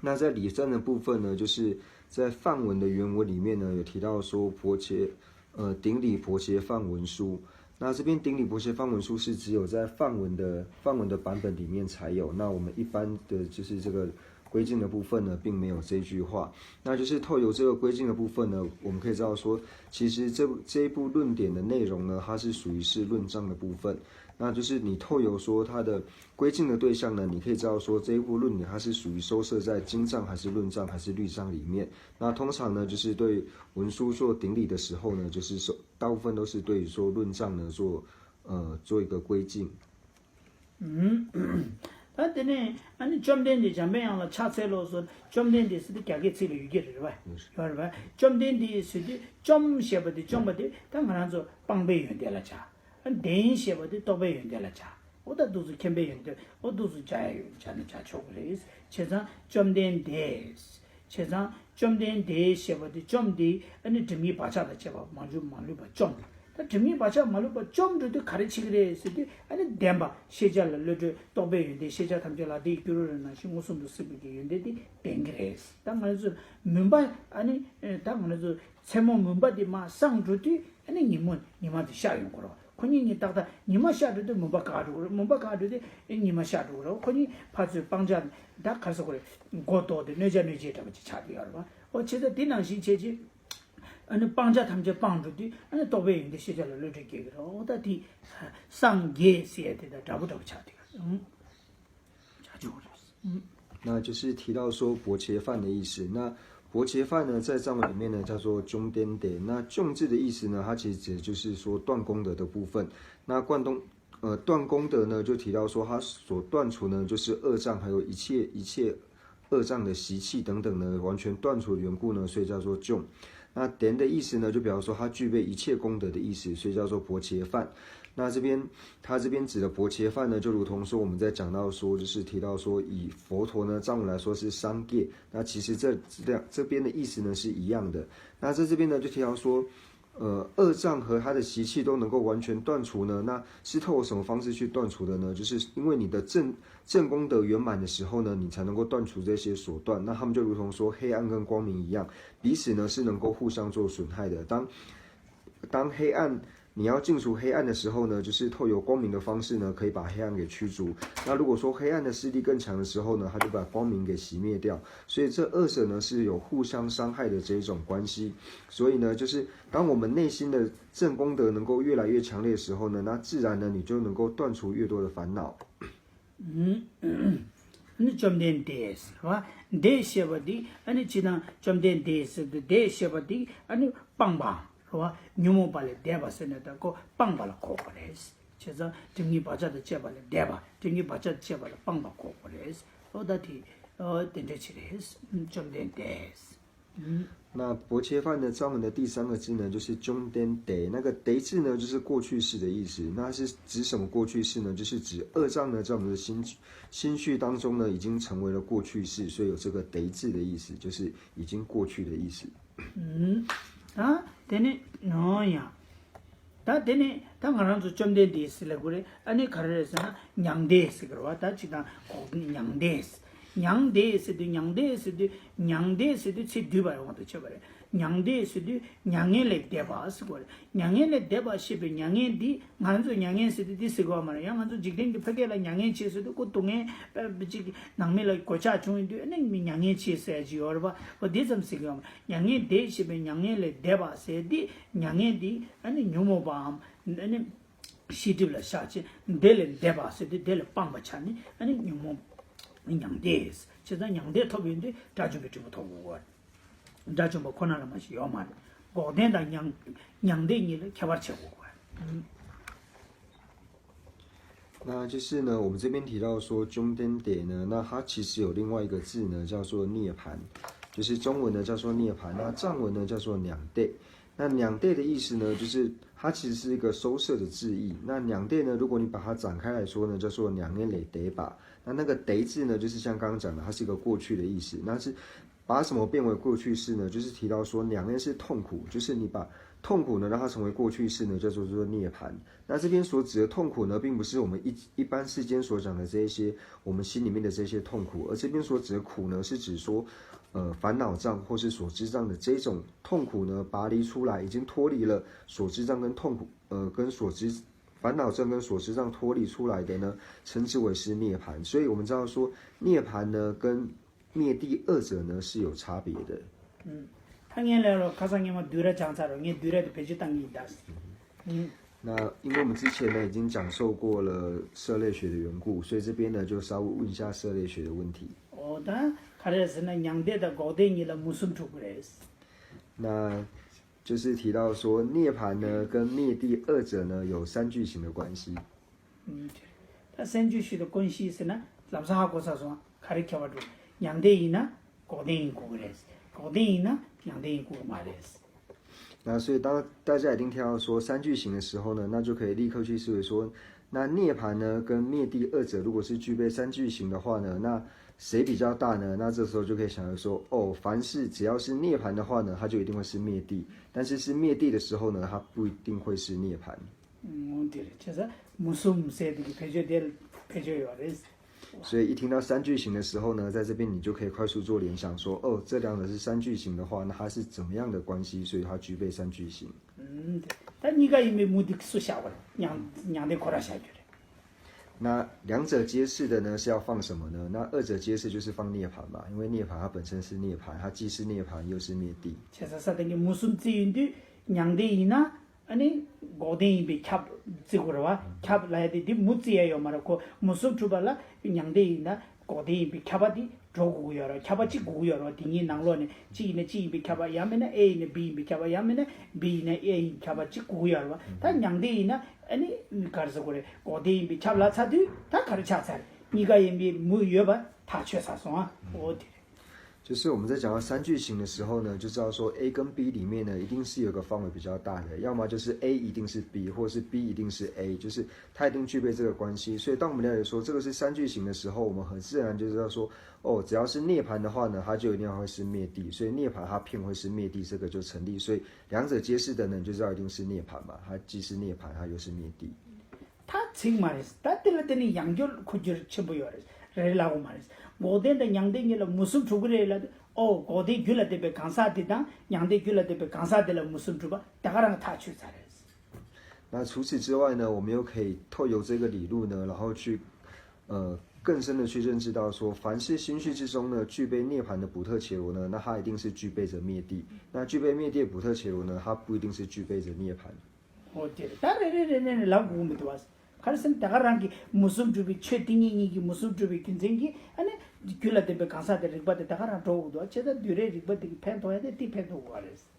那在礼赞的部分呢，就是在梵文的原文里面呢有提到说顶礼婆伽梵文书，那这边顶礼婆伽梵文书是只有在梵文的版本里面才有，那我们一般的就是这个归敬的部分呢，并没有这句话。那就是透由这个归敬的部分呢，我们可以知道说，其实这一部论点的内容呢，它是属于是论藏的部分。那就是你透由说它的归敬的对象呢，你可以知道说这一部论点它是属于收摄在经藏还是论藏还是律藏里面。那通常呢，就是对文殊做顶礼的时候呢，就是大部分都是对说论藏呢做一个归敬。근데 아니 좀 된데 잠배양라 차셀로서 좀 된데 쓰디 갸게 쓰리 유게를 봐. 그러봐. 좀 된데 쓰디 좀 셔버디 좀 버디 당하나서 빵배 연대라자. 된 셔버디 또배 연대라자. 오다 두즈 캠배 연대. 오두즈 자유 자는 자초그레스. 제가 좀 된데 제가 좀 된데 셔버디 좀디 아니 드미 바자다 제가 만주 만루 좀 다 드미 바자 말로 좀도 가르치기래 했을 아니 댐바 시절을 lö저 또배인데 시절 탐절라디 교로나 신고선도 쓰기게 연데디 뱅그레스 당만서 문바 아니 당만서 세모 문바디 마 상주디 아니 님한테 샤용 거로 권인이 딱다 님아 샤르도 문바 가르데 님아 샤르로 권이 파주 방자 다 가서 그래 고도데 내자내지 잡지 차디야 봐 어쨌든 디낭신 제지 아니 방자 탐제 방주디 아니 도배인데 시절을 lö저게 그러 어다디 상계시에 되다 잡부터 차디가 자주 그랬어 那就是提到说薄伽梵的意思。那薄伽梵呢，在藏文里面呢叫做中颠得。那中字的意思呢，它其实指的就是说断功德的部分。那断功德呢，就提到说它所断除呢，就是恶障，还有一切恶障的习气等等呢，完全断除的缘故呢，所以叫做中。那典的意思呢，就表示说它具备一切功德的意思，所以叫做薄伽梵。那他这边指的薄伽梵呢，就如同说我们在讲到说，就是提到说以佛陀呢藏文来说是商界，那其实这边的意思呢是一样的。那在这边呢就提到说，恶障和他的习气都能够完全断除呢，那是透过什么方式去断除的呢？就是因为你的正功德圆满的时候呢，你才能够断除这些所断。那他们就如同说黑暗跟光明一样，彼此呢是能够互相做损害的。当黑暗你要净除黑暗的时候呢，就是透过光明的方式呢，可以把黑暗给驱逐。那如果说黑暗的势力更强的时候呢，它就把光明给熄灭掉。所以这二者呢是有互相伤害的这一种关系。所以呢，就是当我们内心的正功德能够越来越强烈的时候呢，那自然呢你就能够断除越多的烦恼。좀 된 데스 와 데시버디 아니 지난 좀 된 데스 데시버디 아니 빵방 와 뉴모 발레 데바스네다 고 빵발 코코레스 그래서 등이 바자도 제발 데바 등이 바자 제발 빵바 코코레스 어다티 된데치레스 좀 된 데스 那薄伽梵的藏文的第三个字呢，就是 jomden day， 那个 day 字呢，就是过去式的意思。那是指什么过去式呢？就是指恶障呢，在我们的心绪当中呢，已经成为了过去式，所以有这个 day 字的意思，就是已经过去的意思。되네 너야 다 되네 당가랑도 좀 된데스래 그래 아니 가르에서나 냥데스 그러와 다 지가 냥데스 냥데스도 치 두바요 것도 쳐버려 냥데스도 냥엘레 데바스 거래 냥엘레 데바시베 냥엔디 만조 냥엔스도 디스고 말이야 만조 직den기 패게라 냥엔치스도 고동에 비지 낭멜라 고차 중인데 ning 냥엔치스야지 여러분 어디 좀 시고 냥엔 데시베 냥엘레 데바세디 냥엔디 아니 뇨모밤 아니 시디블라 샤치 델레 데바세디 델레 빵바차니 아니 뇨모 냥데스 제가 냥데 토빈데 다주베 좀 토고 다주모 코나라 마시 요말 고된다 냥데니를 개발치고 那就是呢，我们这边提到说中间点呢，那它其实有另外一个字呢，叫做涅盘，就是中文呢叫做涅盘，那藏文呢叫做两代。那两代的意思呢，就是它其实是一个收摄的字义。那两代呢，如果你把它展开来说呢，叫做两年累得把。那个得字呢，就是像刚刚讲的，它是一个过去的意思。那是把什么变为过去式呢？就是提到说两年是痛苦，就是你把痛苦呢让它成为过去式呢，叫做涅盘。那这边所指的痛苦呢，并不是我们一般世间所讲的这一些我们心里面的这些痛苦，而这边所指的苦呢，是指说烦恼障或是所知障的这种痛苦呢，拔离出来，已经脱离了所知障跟痛苦，跟所知烦恼症跟所知障脱离出来的呢，称之为是涅盘。所以我们知道说，涅盘呢跟灭地二者呢是有差别的。당연히로 가상이면 누라 장사로 이 누라도 배지 당긴다. 那因为我们之前呢已经讲授过了色类学的缘故，所以这边呢就稍微问一下色类学的问题。다 가르스는 양대다 고댕이라 무슨 두그레스. 那就是提到说涅盘呢跟灭地二者呢有三句型的关系。다三句型的关系是呢，남사하고서 가르쳐봐도 양대이나 고댕이 구그레스. 고댕이나 양대이 구마레스. 那所以当大家一定听到说三句型的时候呢，那就可以立刻去思维说，那涅盘呢跟灭地二者如果是具备三句型的话呢，那谁比较大呢？那这时候就可以想到说，凡是只要是涅盘的话呢，它就一定会是灭地；但是灭地的时候呢，它不一定会是涅盘。对，就是무슨 세들이 배줘요. 所以一听到三句型的时候呢，在这边你就可以快速做联想说，这两者是三句型的话，那它是怎么样的关系？所以它具备三句型。但네가 이미 무디 수샤वर 양대 고라샤주래. 那两者皆是的呢，是要放什么呢？那二者皆是就是放涅盘嘛，因为涅盘它本身是涅盘，它既是涅盘又是灭地。 그래서 사등이 무슨 지인도 양대이나 아니 고댕이 비캡 지구로와 캡 라이디 무지예요 말고 무슨 주발라 양대이나 고댕이 비캡바디 조구여라 캡바지 구여라 딩이 낭로네 지네 지 비캡바 야메나 A네 B 비캡바 야메나 B네 A 캡바지 구여라 다 양대이나 아니 가르서 그래 고댕이 비캡라 차디 다 가르쳐서 네가 이미 무여바 다 쳐서서 어디 就是我们在讲到三句型的时候呢，就知道说 A 跟 B 里面呢，一定是有个范围比较大的，要么就是 A 一定是 B， 或者是 B 一定是 A， 就是它一定具备这个关系。所以当我们了解说这个是三句型的时候，我们很自然就知道说，哦，只要是涅槃的话呢，它就一定要会是灭地，所以涅槃它偏会是灭地，这个就成立。所以两者皆是的呢，你就知道一定是涅槃嘛，它既是涅槃，它又是灭地。他지금 말했어. 따뜻할 때는 양절 구절 쳐보여. 레라고 말했어. 고대의 양대기를 무슨 주그래라. 고대 귤라데베 강사되다. 양대 귤라데베 강사되라 무슨 주바. 다가랑 다 출사했어. 那除此之外呢，我们又可以透由这个理路呢，然后去更深的去认知到说，凡是心绪之中呢具备涅槃的补特伽罗呢，那它一定是具备着灭地。那具备灭地的补特伽罗呢，它不一定是具备着涅槃。어때? 다르르르르 라고 보면도 왔어. 그래서 다가랑기 무슨 주비 최딩이기 무슨 주비 긴생기 아니 귤라데베 강사들 리바데 다가랑 도우도 제가 뒤에 리바데 팬도야데 디팬도 와레스.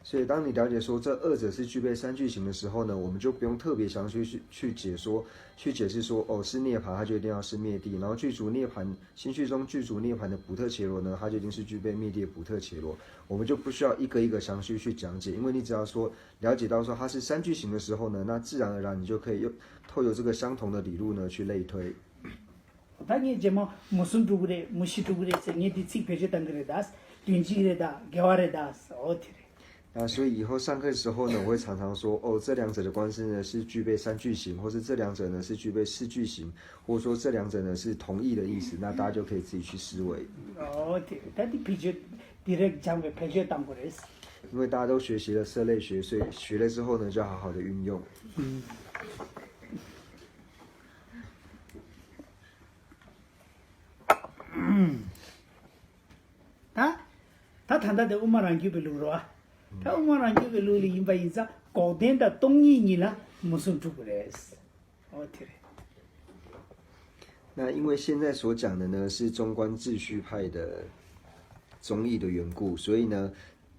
所以，当你了解说这二者是具备三句型的时候呢，我们就不用特别详细去解释说，哦，是涅槃，它就一定要是灭地，然后具足涅槃心绪中具足涅槃的补特伽罗呢，它就一定是具备灭地的补特伽罗，我们就不需要一个一个详细去讲解，因为你只要说了解到说它是三句型的时候呢，那自然而然你就可以透由这个相同的理路呢去类推。당연히 이제 뭐 무슨 두그레 무시 두그레 생이디 찌페제단 그래다스 딘지레다 개와레다스 어티레 那所以以后上课的时候呢，我会常常说，哦，这两者的关系呢是具备三句型，或是这两者呢是具备四句型，或者说这两者呢是同义的意思，那大家就可以自己去思维。어티레 다디 피제 디렉 장베 페제단 그래스 因为大家都学习了色类学，所以学了之后呢，就要好好的运用。다 단다데 우마랑 규벨루로아 다 우마랑 규벨루리 임바인자 고덴다 동이니라 무슨 두그레스 어티레 那因为现在所讲的呢是中观秩序派的宗义的缘故，所以呢，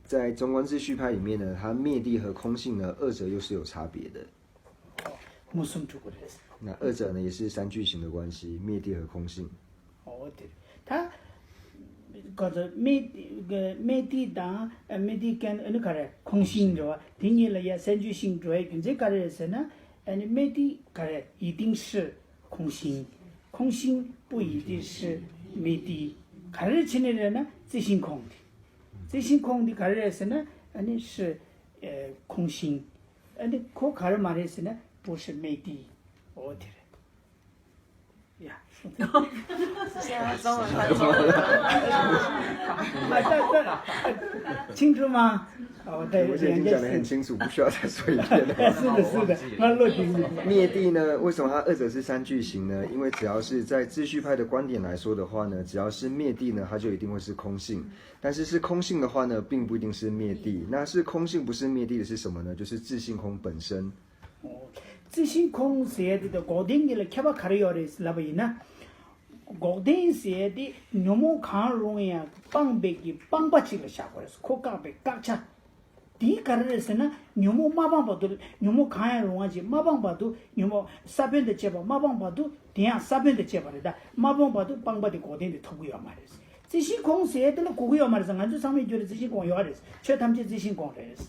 在中观秩序派里面呢，它灭地和空性呢，二者又是有差别的。무슨 두그레스 那二者呢也是三句型的关系，灭地和空性。어티레 다 그저 메디다 메디간 어느 가래 공신조 딩일이야 선주신조 이제 가래에서는 아니 메디 가래 一定是空心空心不一定是메디 가래 지내려나 自性空的自性空的 가래에서는 아니 是空心 아니 그 가래 말에서는 不是메디 어디래 야 现在中文翻中文，清楚吗？我现在已经讲得很清楚，不需要再说一遍了。是的，是的，那落地。灭地呢？为什么它二者是三句型呢？因为只要是在秩序派的观点来说的话呢，只要是灭地呢，它就一定会是空性。但是空性的话呢，并不一定是灭地。那是空性不是灭地的是什么呢？就是自性空本身。自性空写的고den기를 켜박하려래스라버이나 고된 세디 녀모 칸롱이야 빵백이 빵바치를 샤고래서 코카베 깍차 디 가르에서는 녀모 마방바도 녀모 칸롱아지 마방바도 녀모 사변데 제바 마방바도 대야 사변데 제바래다 마방바도 빵바디 고된데 토구야 말이었어 지신공 세들은 고구야 말이서 안주 상면 줄에 지신공 요아래서 최탐지 지신공래서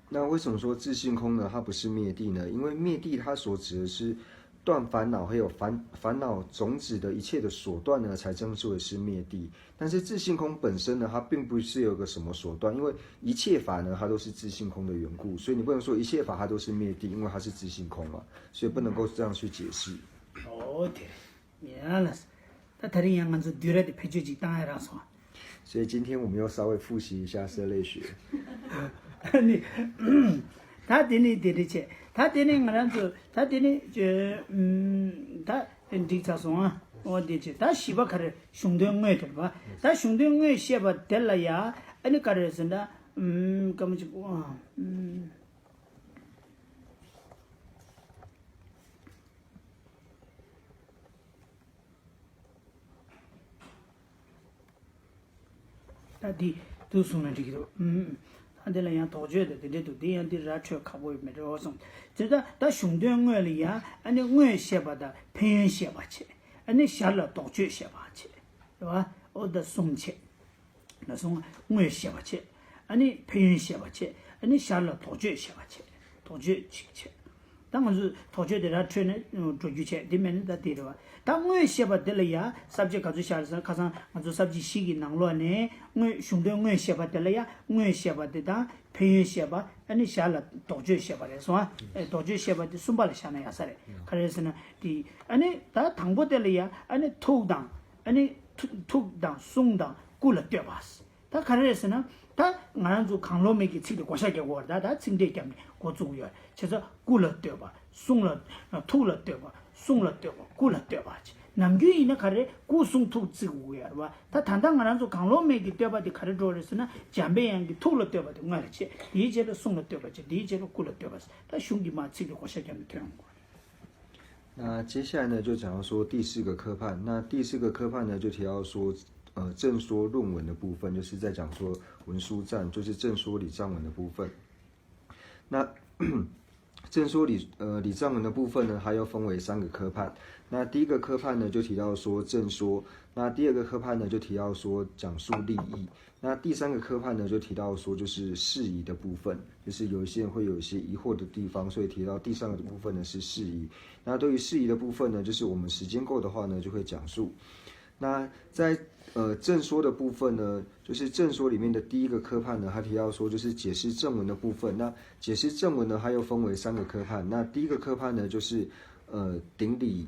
那为什么说自性空呢？它不是灭地呢？因为灭地它所指的是断烦恼，还有烦恼种子的一切的所断呢，才称之为是灭地。但是自性空本身呢，它并不是有个什么所断，因为一切法呢，它都是自性空的缘故，所以你不能说一切法它都是灭地，因为它是自性空嘛，所以不能够这样去解释。哦，对，原来是，他다른 양만서 뒤에도 폐주지 땅이라서。所以今天我们又稍微复习一下色类学。아니, 다 되니 되리체. 다 되는 거라서 다 되니 다 인디차송아. 어디지? 다 시바카를 슝동외 들봐. 다 슝동외 시바 될라야. 아니 가르선다. 그러면 뭐 다디 두수는 지기도 한데는 양 도저도 되도 대한들 라쳐 가고 메로선 제가 다 슝동외리야 아니 외 셰바다 펜 셰바치 아니 샬라 도저 셰바치 봐 어다 송체 나 송 왜 셔바체 아니 표현 셔바체 아니 샤라 도주 셔바체 도주 직체 당은 도주들아 트네 도주체 되면 다 되려 당왜 셔바들이야 subject 가지고 샤서 가상 아주 subject 시기 나로네 왜 슝도 왜 셔바들이야 왜 셔바되다 표현 셔바 아니 샤라 도주 셔바래서 도주 셔바데 숨발 샤나야 사래 그래서는 이 아니 다 당보들이야 아니 톡당 아니 툭당 송당 꿀을 떼봤어. 다 가르에서는 다 나란주 강로메기 치고 고샤게 워다 다 증대 때문에 고주요. 그래서 꿀을 떼봐. 송을 툭을 떼봐. 송을 떼봐. 꿀을 떼봐지. 남규이나 가르 구송 툭 지고야. 다 단단 나란주 강로메기 떼봐디 가르조에서는 잠배양기 툭을 떼봐도 말이지. 이제로 송을 떼봐지. 이제로 꿀을 떼봐지. 다 슝기마 치고 고샤게 하면 되는 거.那接下来呢，就讲到说第4个科判。那第4个科判呢，就提到说，正说论文的部分，就是在讲说文书战，就是正说礼赞文的部分。那正说礼赞文的部分呢，它又分为3个科判。那第1个科判呢，就提到说正说；那第2个科判呢，就提到说讲述立意；那第3个科判呢，就提到说就是释疑的部分，就是有一些人会有一些疑惑的地方，所以提到第3个部分呢是释疑。那对于释疑的部分呢，就是我们时间够的话呢，就会讲述。那在正说的部分呢，就是正说里面的第1个科判呢，它提到说就是解释正文的部分。那解释正文呢，它又分为3个科判。那第1个科判呢，就是顶礼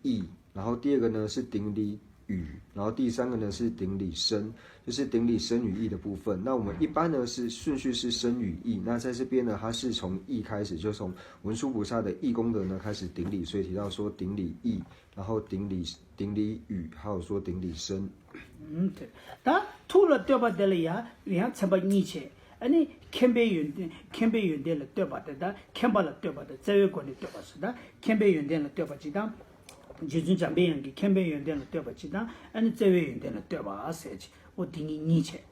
义，然后第2个呢是顶礼语，然后第3个呢是顶礼身，就是顶礼身语义的部分。那我们一般呢是顺序是身语义，那在这边呢它是从义开始，就从文殊菩萨的义功德呢开始顶礼，所以提到说顶礼义，然后顶礼语，还有说顶礼身。对，但除了对吧的了呀，两千八年前，아니 캠베 연대를 떼봤다 캠바를 떼봤다 자유권을 떼봤다 캠베 연대를 떼봤지다 지준 잠배양기 캠베 연대를 떼봤지다 아니 자유 연대를 떼봤어야지 어디니 니체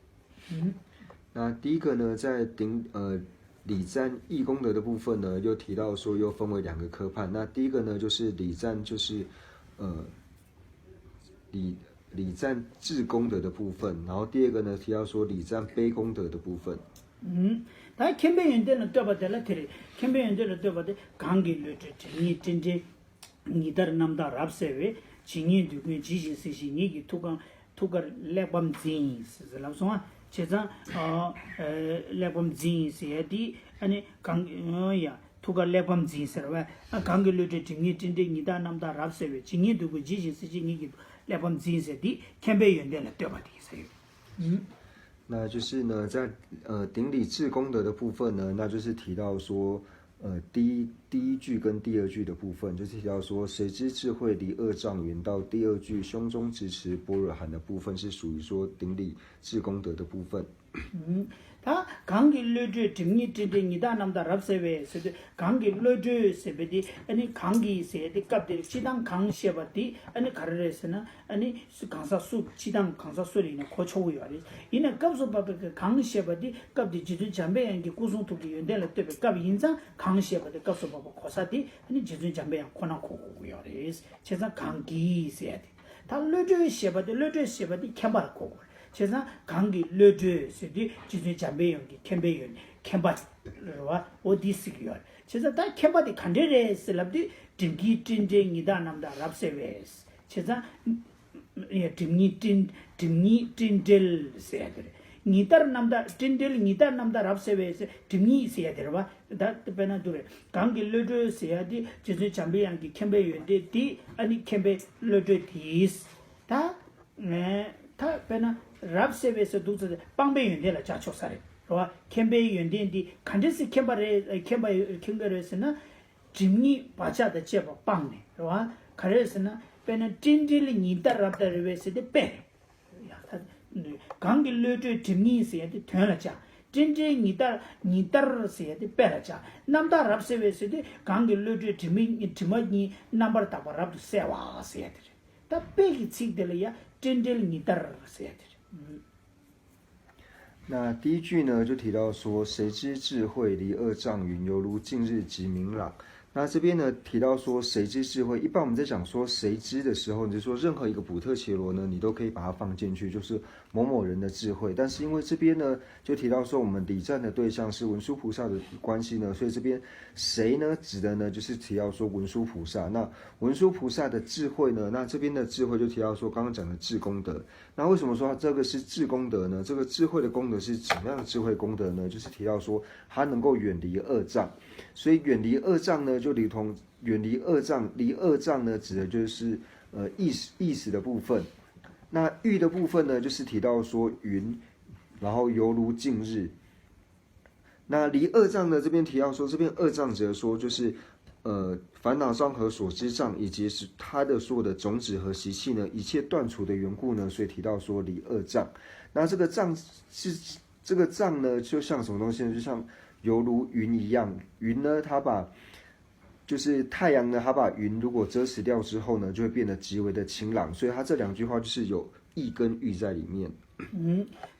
那第一个呢，在礼赞义功德的部分呢，又提到说又分为2个科判。那第一个呢，就是礼赞，就是礼赞至功德的部分，然后第2个呢，提到说礼赞悲功德的部分。다 캠페인 연대는 떠봤달라 테리 캠페인 연대를 떠봤대 강길로 니 진짜 니들 남다 랍세웨 진이 두고 지지시시 니기 투가 레밤 진스 라송아 제자 레밤 진스야디 아니 강야 투가 레밤 진스라 강길로 진이 진짜 니다 남다 랍세웨 진이 두고 지지시시 니기 레밤 진스디 캠페인 연대를 떠봤대 있어요. 那就是呢，在顶礼至功德的部分呢，那就是提到说，第一句跟第2句的部分，就是提到说，谁知智慧离2丈云，到第2句胸中直持般若含的部分，是属于说顶礼至功德的部分。다 강길로주 등니진이다 남다 랍세베스 강길로주 세베디 아니 강기 세디 갑데 지당 강시바디 아니 가르레스나 아니 강사수 지당 강사수리는 고초우요리 이는 갑소바베 강시바디 갑디 지준 잠배양기 구송투기 연대를 때베 갑 인자 강시바디 갑소바바 고사디 아니 지준 잠배양 코나코우요리 제가 강기 세디 다 로주 시바디 캠바를 코고 제가 강기 lö드스디 지지 잠배용기 캠배용 캠바와 오디스기요 제가 다 캠바디 간데레스랍디 딩기 딘쟁이다 남다 랍세베스 제가 예 딩니 딘델 세야데 니터 남다 딘델 니터 남다 랍세베스 딩니 세야데와 다 베나두레 강기 lö드 세야디 지지 잠배용기 캠배용데 디 아니 캠배 lö드디스 다 베나 랍세베스 두스 빵배 연대라 자초사래. 로와 캠베 연대디 간데스 캠바레스나 짐니 바자다 제바 빵네. 로와 가레스나 베나 딘딜리 니다랍다르베스데 베. 야 강길르드 짐니스에데 되라자. 진제 니다르스에데 베라자. 남다 랍세베스데 강길르드 짐니 넘버 타바랍 세와스에데. 다 베기 치들이야 진딜 니다르스에데.那第1句呢，就提到说，谁知智慧离2丈云，犹如近日极明朗。那这边呢提到说谁之智慧，一般我们在讲说谁之的时候，你就说任何一个普特伽罗呢，你都可以把它放进去，就是某某人的智慧。但是因为这边呢就提到说我们礼赞的对象是文殊菩萨的关系呢，所以这边谁呢指的呢就是提到说文殊菩萨。那文殊菩萨的智慧呢，那这边的智慧就提到说刚刚讲的智功德。那为什么说这个是智功德呢？这个智慧的功德是怎么样的智慧功德呢？就是提到说它能够远离恶障。所以远离恶障呢，就如同远离恶障，离恶障呢，指的就是意识的部分。那欲的部分呢，就是提到说云，然后犹如近日。那离恶障呢，这边提到说，这边恶障指的说就是烦恼障和所知障，以及是它的所有的种子和习气呢，一切断除的缘故呢，所以提到说离恶障。那这个障是这个障呢，就像什么东西呢？就像犹如云一样，云呢，它把就是太阳呢，它把云如果遮死掉之后呢，就会变得极为的清朗。所以它这两句话就是有意跟欲在里面。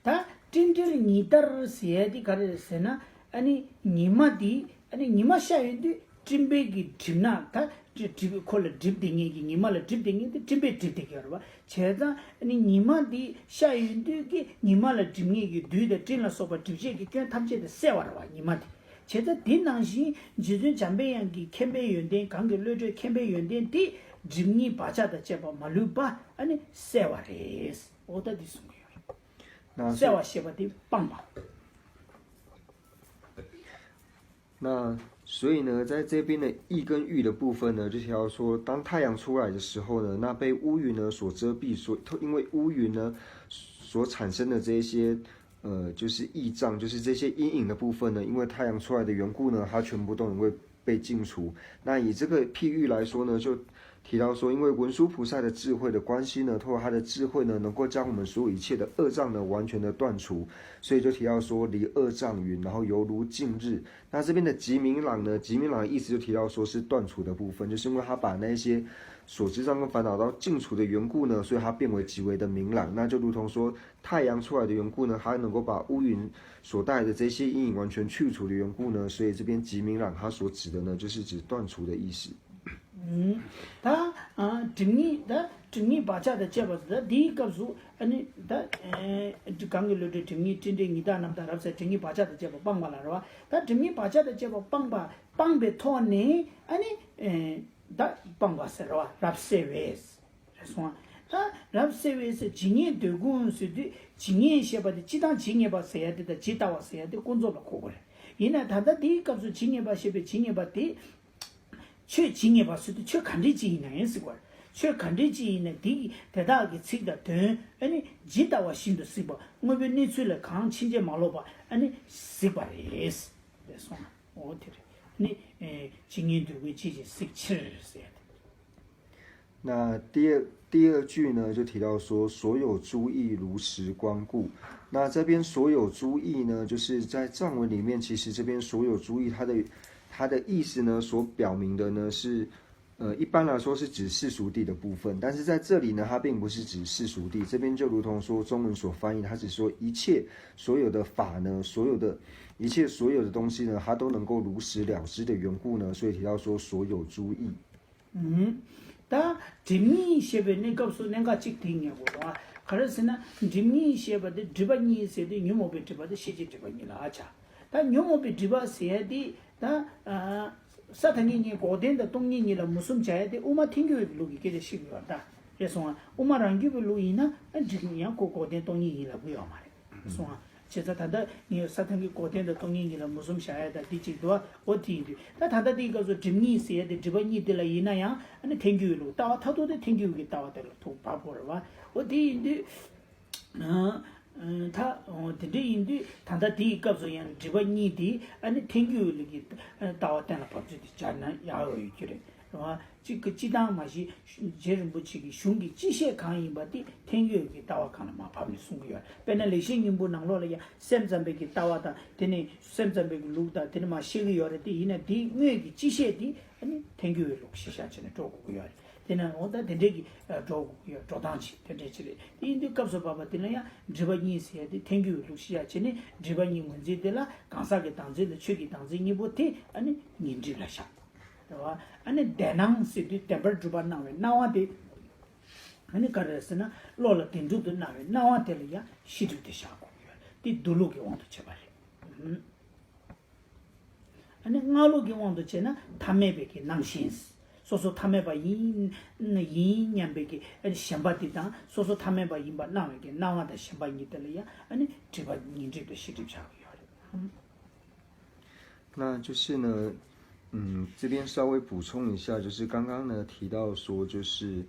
다 진짜로 니다르 세야디 가르세나 아니 니마디 아니 니마 샤이디 짐베기 짐나 다 집 콜 집딩이기 니마를 집딩이 집베 집딩이야 제가 아니 니마디 샤이디기 니마를 짐이기 뒤에 찔러 소바 집제기 그냥 탐제데 세와라 니마디 제가 딘낭시 지준 잠베양기 캠베 연된 관계 르저 캠베 연된 디 짐니 바자다 제바 말루바 아니 세와레스 어디디 숨겨 那所以呢，在这边的意跟欲的部分呢，就提到说，当太阳出来的时候呢，那被乌云呢所遮蔽，因为乌云呢所产生的这些就是异障，就是这些阴影的部分呢，因为太阳出来的缘故呢，它全部都能够被净除。那以这个譬喻来说呢，就提到说，因为文殊菩萨的智慧的关系呢，透过他的智慧呢，能够将我们所有一切的恶障呢，完全的断除，所以就提到说离恶障云，然后犹如近日。那这边的极明朗呢，极明朗的意思就提到说是断除的部分，就是因为他把那些所知障跟烦恼到净除的缘故呢，所以它变为极为的明朗。那就如同说太阳出来的缘故呢，它能够把乌云所带的这些阴影完全去除的缘故呢，所以这边极明朗它所指的呢，就是指断除的意思。다 증이 바자다 제바다 디갑수 아니 다 강글로 증이 진정이다 남다 랍세 증이 바자다 제바 빵발라와 다 증이 바자다 제바 빵바 빵베 토네 아니 다 빵바세와 랍세웨스 그래서 다 랍세웨스 증이 되군스디 증이 셔바디 지당 증이 바세야 되다 지다와세야 돼 건조바 고거래 이나 다다 디갑수 증이 바시베 증이 바디 去经验吧，是的，去看这经验也是过，去看这经验呢，第在大个吃的等，你知道我心的是吧？我们你出来看清洁马路吧，你是吧？也是，这算了，我觉得你经验都会自己识吃是的。那第二句呢，就提到说，所有诸义如实观顾。那这边所有诸义呢，就是在藏文里面，其实这边所有诸义它的意思呢，所表明的呢是，一般来说是指世俗谛的部分，但是在这里呢，它并不是指世俗谛，这边就如同说中文所翻译，它只说一切所有的法呢，所有的东西呢，它都能够如实了知的缘故呢，所以提到说所有诸义。다 dimni shebe ne kapsu nenga chik thingya go kharase na dimni shebe de dibani se de nyumo be diba de shiji dibani la acha ta nyumo be diba se de ta sathani ni goden da tongni ni la musum chaya de uma thingyu lu gi ke de shigwa da yeso uma rangi be lu ina dimni ya ko goden tongni ni la bu yo mare so 제가 다다 이 사탕기 고된의 동행이라 무슨 샤야다 디지도 어디디 다 다다 이거서 짐니스에 디버니들 이나야 아니 땡큐로 따와 타도데 땡큐기 따와들 또 바보라 어디인데 다 어디인데 다다 디가서 양 디버니디 아니 땡큐기 따와다나 버지디 잖아 야의 그래 그 지당 맛이 제일 붙이기 슝기 지시에 강의 받디 탱교기 따와가는 마 밥이 숨겨요. 배는 레싱인부 나로려야 샘잠베기 따와다 되네 샘잠베기 루다 되네 마 시기 요래디 이네 디 뇌기 지시에디 아니 탱교를 시샤전에 쪼고요. 되는 오다 되게 쪼고요. 쪼당치 되지리. 인디 값서 봐봐 되네야 지바니스에디 탱교를 시샤전에 지바니 문제들라 강사게 당제의 최기 당제니 보티 아니 nin지라샤 와 아니 대낭 시디 템퍼 주바 나웨 나와데 아니 가르스나 로라 딘두도 나웨 나와데리야 시두데 샤고 디 둘로게 원도 제발 아니 나로게 원도 제나 담메베게 남신스 소소 담메바 인 냠베게 아니 샴바디다 소소 담메바 인바 나웨게 나와데 샴바니데리야 아니 제바 인제도 시두샤고那就是呢，这边稍微补充一下，就是刚刚呢提到说，就是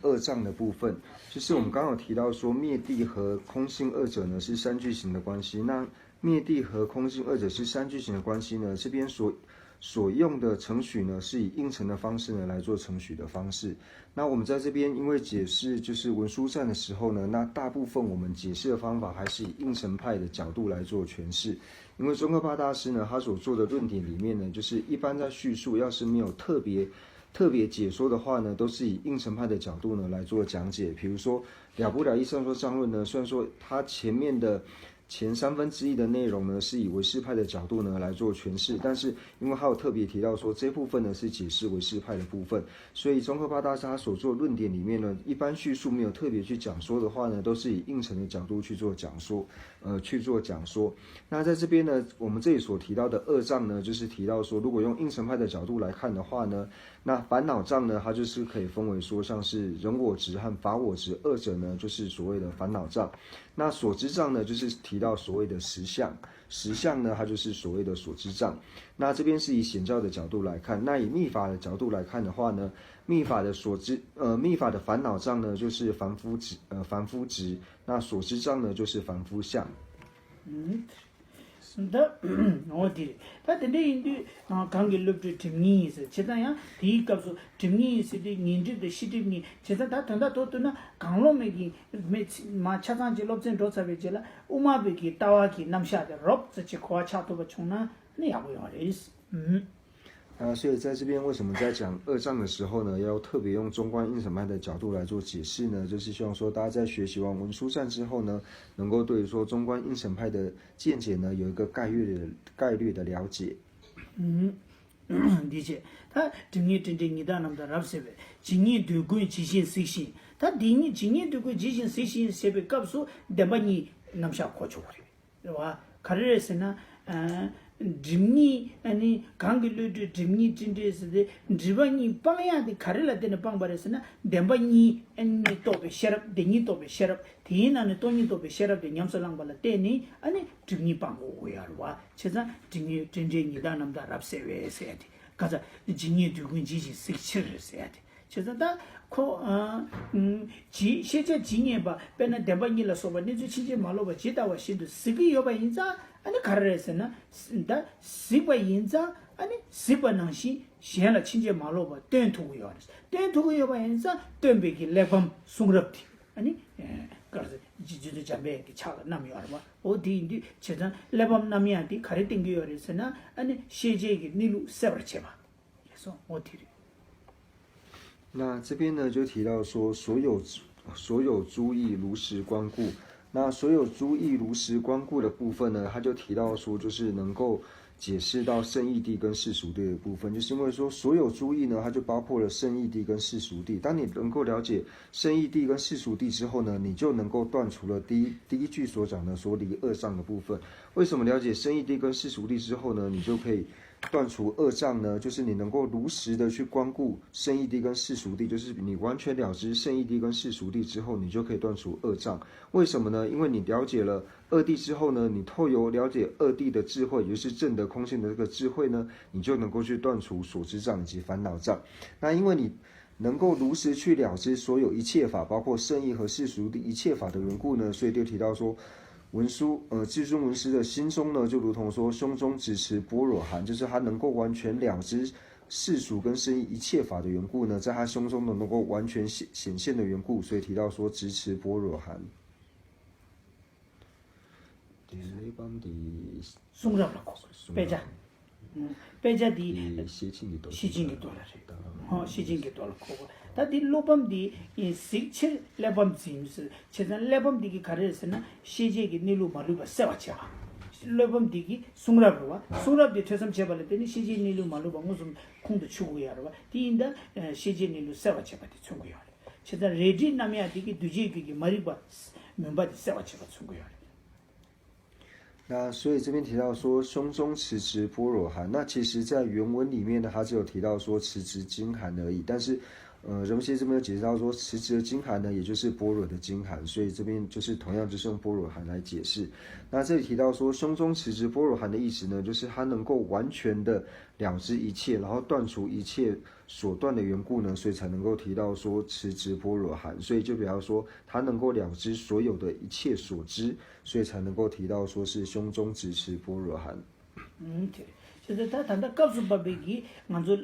二障的部分，就是我们刚好提到说灭地和空性二者呢是三句型的关系。那灭地和空性二者是三句型的关系呢，这边所用的程序呢是以应成的方式呢来做程序的方式。那我们在这边因为解释就是文殊赞的时候呢，那大部分我们解释的方法还是以应成派的角度来做诠释。因为宗喀巴大师呢，他所做的论点里面呢，就是一般在叙述要是没有特别解说的话呢，都是以应成派的角度呢来做讲解。比如说了不了义上说上论呢，虽然说它前面的前1/3的内容呢是以唯识派的角度呢来做诠释，但是因为还有特别提到说这部分呢是解释唯识派的部分，所以宗喀巴大师他所做论点里面呢，一般叙述没有特别去讲说的话呢，都是以应成的角度去做讲说。那在这边呢，我们这里所提到的二障呢，就是提到说，如果用应成派的角度来看的话呢，那烦恼障呢，它就是可以分为说，像是人我执和法我执二者呢，就是所谓的烦恼障。那所知障呢，就是提到所谓的实相，实相呢，它就是所谓的所知障。那这边是以显教的角度来看，那以密法的角度来看的话呢，密法的密法的烦恼障呢，就是凡夫执，那所知障呢，就是凡夫相。다 어디 다 근데 강게 럽트 팀니스 제다야 디갑소 팀니스디 닌지데 시디니 제다 다 단다 도도나 강로메기 마 차산지 럽젠 도사베젤라 우마베기 따와기 남샤데 럽츠 코아차토바 총나 니야고요레스 所以在这边为什么在讲二障的时候呢，要特别用中观应成派的角度来做解释呢？就是希望说大家在学习完文殊赞之后呢，能够对说中观应成派的见解呢有一个概略的了解。理解。他真正你当那么的รับ세베 진이 두고 지신 시신 다 디니 진이 두고 지신 시신 세베 값수 대만이 남샤 고초래. 와 가르레스나 dimni ani gangilu dimni tindesde dibani pangya de karela de pangbaresna dembani ani tobe sharap deni tobe sharap tina ne toni tobe sharap de nyamsalang bala teni ani dimni pango oyarwa cheza dimni tinje ni danamda rapsewe seti kaza jinni dugun jiji sikchir seti cheza da ko ji sheje jinye ba pena dembani la soba ne ju chije maloba jidawa shidu sibi yoba inza 아니 가르레스나 다 시바 인자 아니 시바 낭시 시야나 친제 말로바 땡투고요. 땡투고요 봐 인자 땡베기 레범 숭럽티. 아니 그래서 지지도 잠베 차가 남이 알아. 어디인디 제단 레범 남이한테 가르 땡겨요 그래서나 아니 시제기 니루 세버체바. 그래서 어디리 那这边呢就提到说所有诸义如实观顾。那所有诸义如实观顾的部分呢，他就提到说，就是能够解释到圣义谛跟世俗谛的部分，就是因为说所有诸义呢，它就包括了圣义谛跟世俗谛。当你能够了解圣义谛跟世俗谛之后呢，你就能够断除了第一句所讲的所离二障的部分。为什么了解圣义谛跟世俗谛之后呢，你就可以断除二障呢？就是你能够如实的去观顾圣义谛跟世俗谛，就是你完全了知圣义谛跟世俗谛之后，你就可以断除二障。为什么呢？因为你了解了二谛之后呢，你透由了解二谛的智慧，也就是正德空性的这个智慧呢，你就能够去断除所知障以及烦恼障。那因为你能够如实去了知所有一切法，包括圣义和世俗谛一切法的缘故呢，所以就提到说。至尊文师的心中呢，就如同说胸中只持般若含，就是他能够完全了知世俗跟圣义一切法的缘故呢，在他胸中能够完全显现的缘故，所以提到说直持般若含。松绕了，背着，背着的西进的多了，西进的多了，다 디 로밤디 이 식칠 레밤 짐스 제단 레밤디기 가르스나 시제기 니루 마루바 세와차 레범 디기 숭랍과 숭랍디 퇴섬 제발에 되니 시진일로 말로 방금 좀 콩도 추고야 봐 디인다 시진일로 세와 제발이 추고야 제가 레디 남이야 디기 두지기 머리바 멤버디 세와 제발 추고야 那所以这边提到说胸中持直般若寒，那其实在原文里面呢，它只有提到说持直经寒而已，但是人们其实这边有解释到说持直的经寒呢，也就是般若的经寒，所以这边就是同样就是用般若寒来解释。那这里提到说胸中持直般若寒的意思呢，就是它能够完全的了知一切，然后断除一切所断的缘故呢，所以才能够提到说持直般若寒，所以就比方说它能够了知所有的一切所知，所以才能够提到说是胸中直持般若寒。对。就是他谈到告诉爸爸给，俺做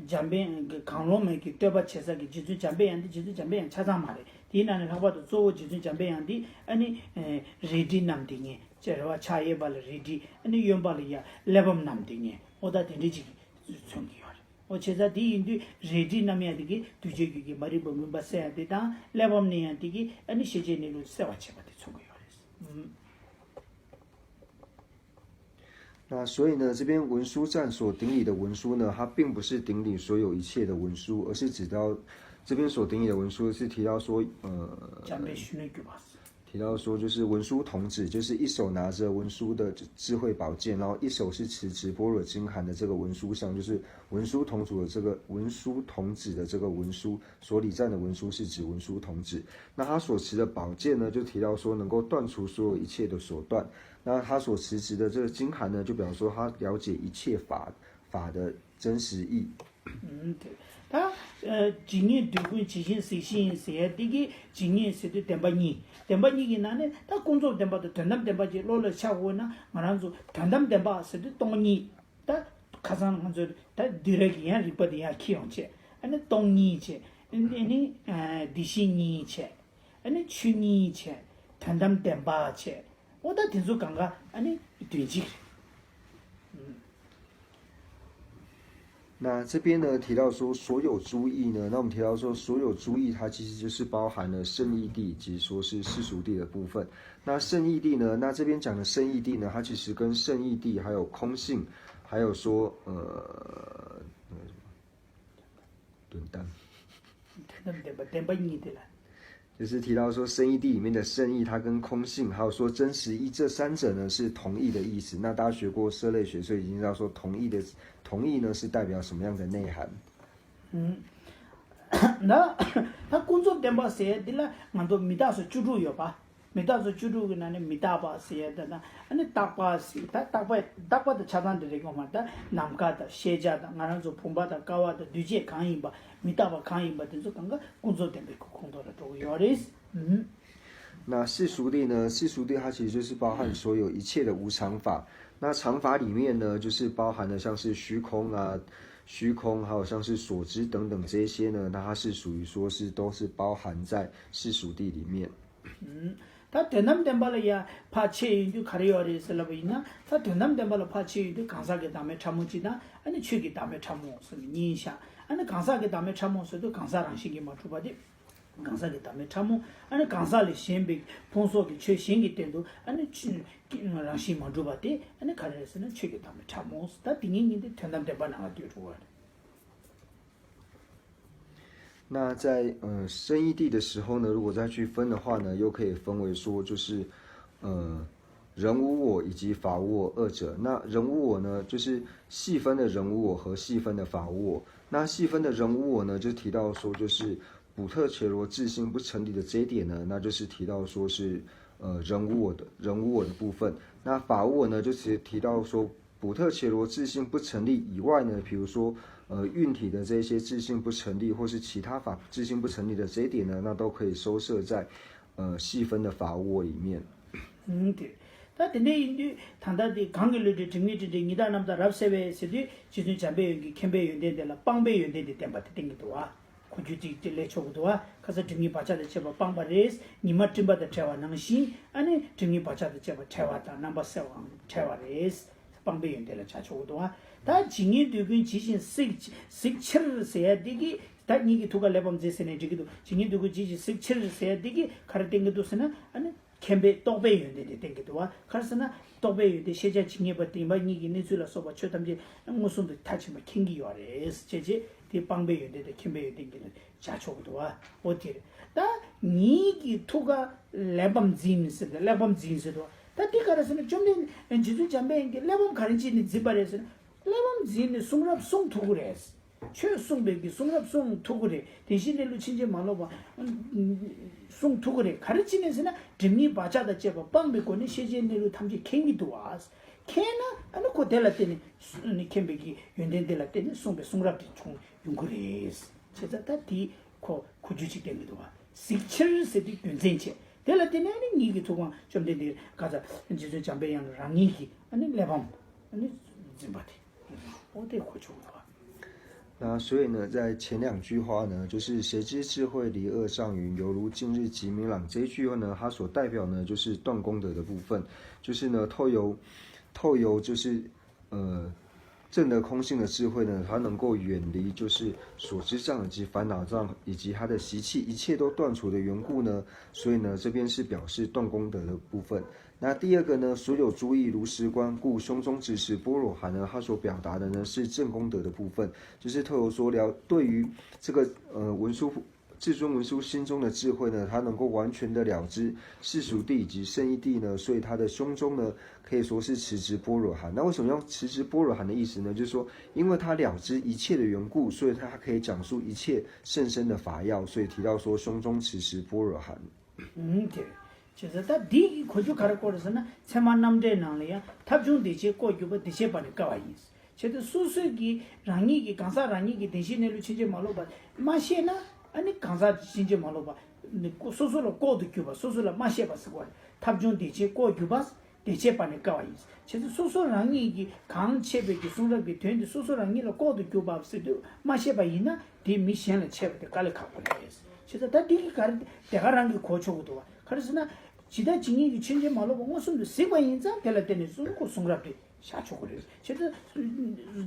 江边康龙们给对吧？切实给就是江边样的，就是江边查上嘛的。第一呢，他把都做就是江边样的，安尼ready 南的呢，就是话茶叶把了 ready， 安尼用把了呀，lebam 南的呢，我到电视机从去了。我其实第一的 ready 南面的个，对这个马里不明白啥的，但 lebam 呢样的个，安尼实际呢路啥话切把的从去了。那所以呢，这边文殊赞所顶礼的文殊呢，它并不是顶礼所有一切的文殊，而是指到这边所顶礼的文殊是提到说，提到说就是文殊童子，就是一手拿着文殊的智慧宝剑，然后一手是持直般若经函的这个文殊像，就是文殊童子的这个文殊童子的这个文殊所礼赞的文殊是指文殊童子。那他所持的宝剑呢，就提到说能够断除所有一切的所断。那他所持持的这个经函呢，就表示说他了解一切法的真实意。对。他今年对过执行实行些这个今年是的点把你个呢，他工作点把的团队点把就落了下午呢，马上就团队点把是的东你，他卡上我就他对了个样日本的呀起用去，那东你去，地心你去，那去你去，团队点把去，我到听说刚刚对起。那这边呢提到说所有诸义呢，那我们提到说所有诸义它其实就是包含了圣义谛以及说是世俗谛的部分。那圣义谛呢，那这边讲的圣义谛呢，它其实跟圣义谛还有空性，还有说顿单，就是提到说圣义谛里面的圣义，它跟空性还有说真实义这三者呢是同义的意思。那大家学过色类学，所以已经知道说同义呢是代表什么样的内涵。那他工作点把写的了，俺都没打算居住有吧？没打算居住个那没打把写的那，打把写，打把的查单的这个嘛的，南家的、西家的，俺就澎湃的、高洼的，对接抗议吧，没打把抗议吧，等于刚刚工作点被空到了都有的。那世俗谛呢？世俗谛它其实就是包含所有一切的无常法。那常法里面呢，就是包含了像是虚空啊、还有像是所知等等这些呢，那它是属于说是都是包含在世俗谛里面。他电南电巴了呀，怕切云就卡里要的是了不呢？他电南电巴了怕切云就刚才给咱们参谋记呢，去给咱们参谋是影响，刚才给咱们参谋是都刚才让心给嘛出发的。刚才给咱们参谋，刚才的先被碰说给缺先给点都，去让心嘛出发的，看来是去给咱们参谋，他第一年的电南电巴那个丢出来的。那在圣义谛的时候呢，如果再去分的话呢，又可以分为说就是人无我以及法无我二者。那人无我呢，就是细分的人无我和细分的法无我。那细分的人无我呢，就提到说就是补特伽罗自性不成立的这一点呢，那就是提到说是人无我的部分。那法无我呢，就是提到说补特伽罗自性不成立以外呢，比如说运体的这些自性不成立，或是其他法自性不成立的这一点呢，那都可以收摄在细分的法无我里面。对。他的那印度谈到的刚给了的正义的你到那么的拉塞维是的，就是讲被人给看被人的了，帮被人的点把的定个多啊，过去这来错个多啊，可是正义把家的这把帮把的，你们真把的拆瓦能行，正义把家的这把拆瓦的那把塞瓦拆瓦的，帮被人的了拆错个多啊，他今年对跟之前17岁的个。他你给图个来帮这些呢，这个都今年对个之前17岁的个，看定个都是呢， 캠베 도베 연데 땡게도와 그래서나 도베 연데 세자 징에 버티 마니기 내줄라 소바 쳐담지 무슨도 타치마 킹기요레스 제제 디 방베 연데 캠베 땡게는 자초도와 어디 다 니기 투가 레밤 진스도 다 디가라서는 좀된 지주 잠베 레밤 가른지니 지바레서 레밤 진이 송랍 송 투그레스 최송백이 송랍송 투그레 대신에 친제 말로봐 송 투그레 가르치면서는 드미 바자다 제바 빵베고니 세제내로 탐지 캥기도 와스 캐나 아니 고텔라 때니 캠베기 연된델라 때니 송랍디 총 용그레스 제자다 디코 구주지 됩니다 와 식철세디 괜찮지 델라 때니 아니 니기 도와 좀 되니 가자 이제 잠베양 랑이기 아니 레밤 아니 짐바티 어디 고쳐봐那所以呢，在前2句话呢，就是谁知智慧离恶上云，犹如今日极明朗。这一句话呢，它所代表呢，就是断功德的部分，就是呢，透由就是证得空性的智慧呢，它能够远离就是所知障以及烦恼障以及它的习气，一切都断除的缘故呢，所以呢，这边是表示断功德的部分。那第二个呢，所有诸义如实观，故胸中直持般若含呢，它所表达的呢是正功德的部分，就是透由说对于这个至尊文殊心中的智慧呢，他能够完全的了知世俗谛以及圣义谛呢，所以他的胸中呢可以说是持直般若含。那为什么用持直般若含的意思呢？就是说，因为他了知一切的缘故，所以他可以讲述一切甚深的法要，所以提到说胸中持直般若含。对。就是他第一口就开始过的是呢，才嘛那么的能力啊，他从这些过去把这些把你搞完意思。就是所说的让你给刚才让你给这些那路亲戚马路吧，马些呢，啊你刚才亲戚马路吧，你所说了过的去吧，所说了马些吧是过，他从这些过去吧，这些把你搞完意思。就是所说让你给刚切别给送了别团的，所说让你了过的去吧是的，马些吧因呢，对明显了切别的搞了考过来意思。就是他第一个这个让你过去的话，可是呢。지다 진이 친제 말로 보고 무슨 세관인자 될라 때는 그 송랍이 샤초 그래. 제가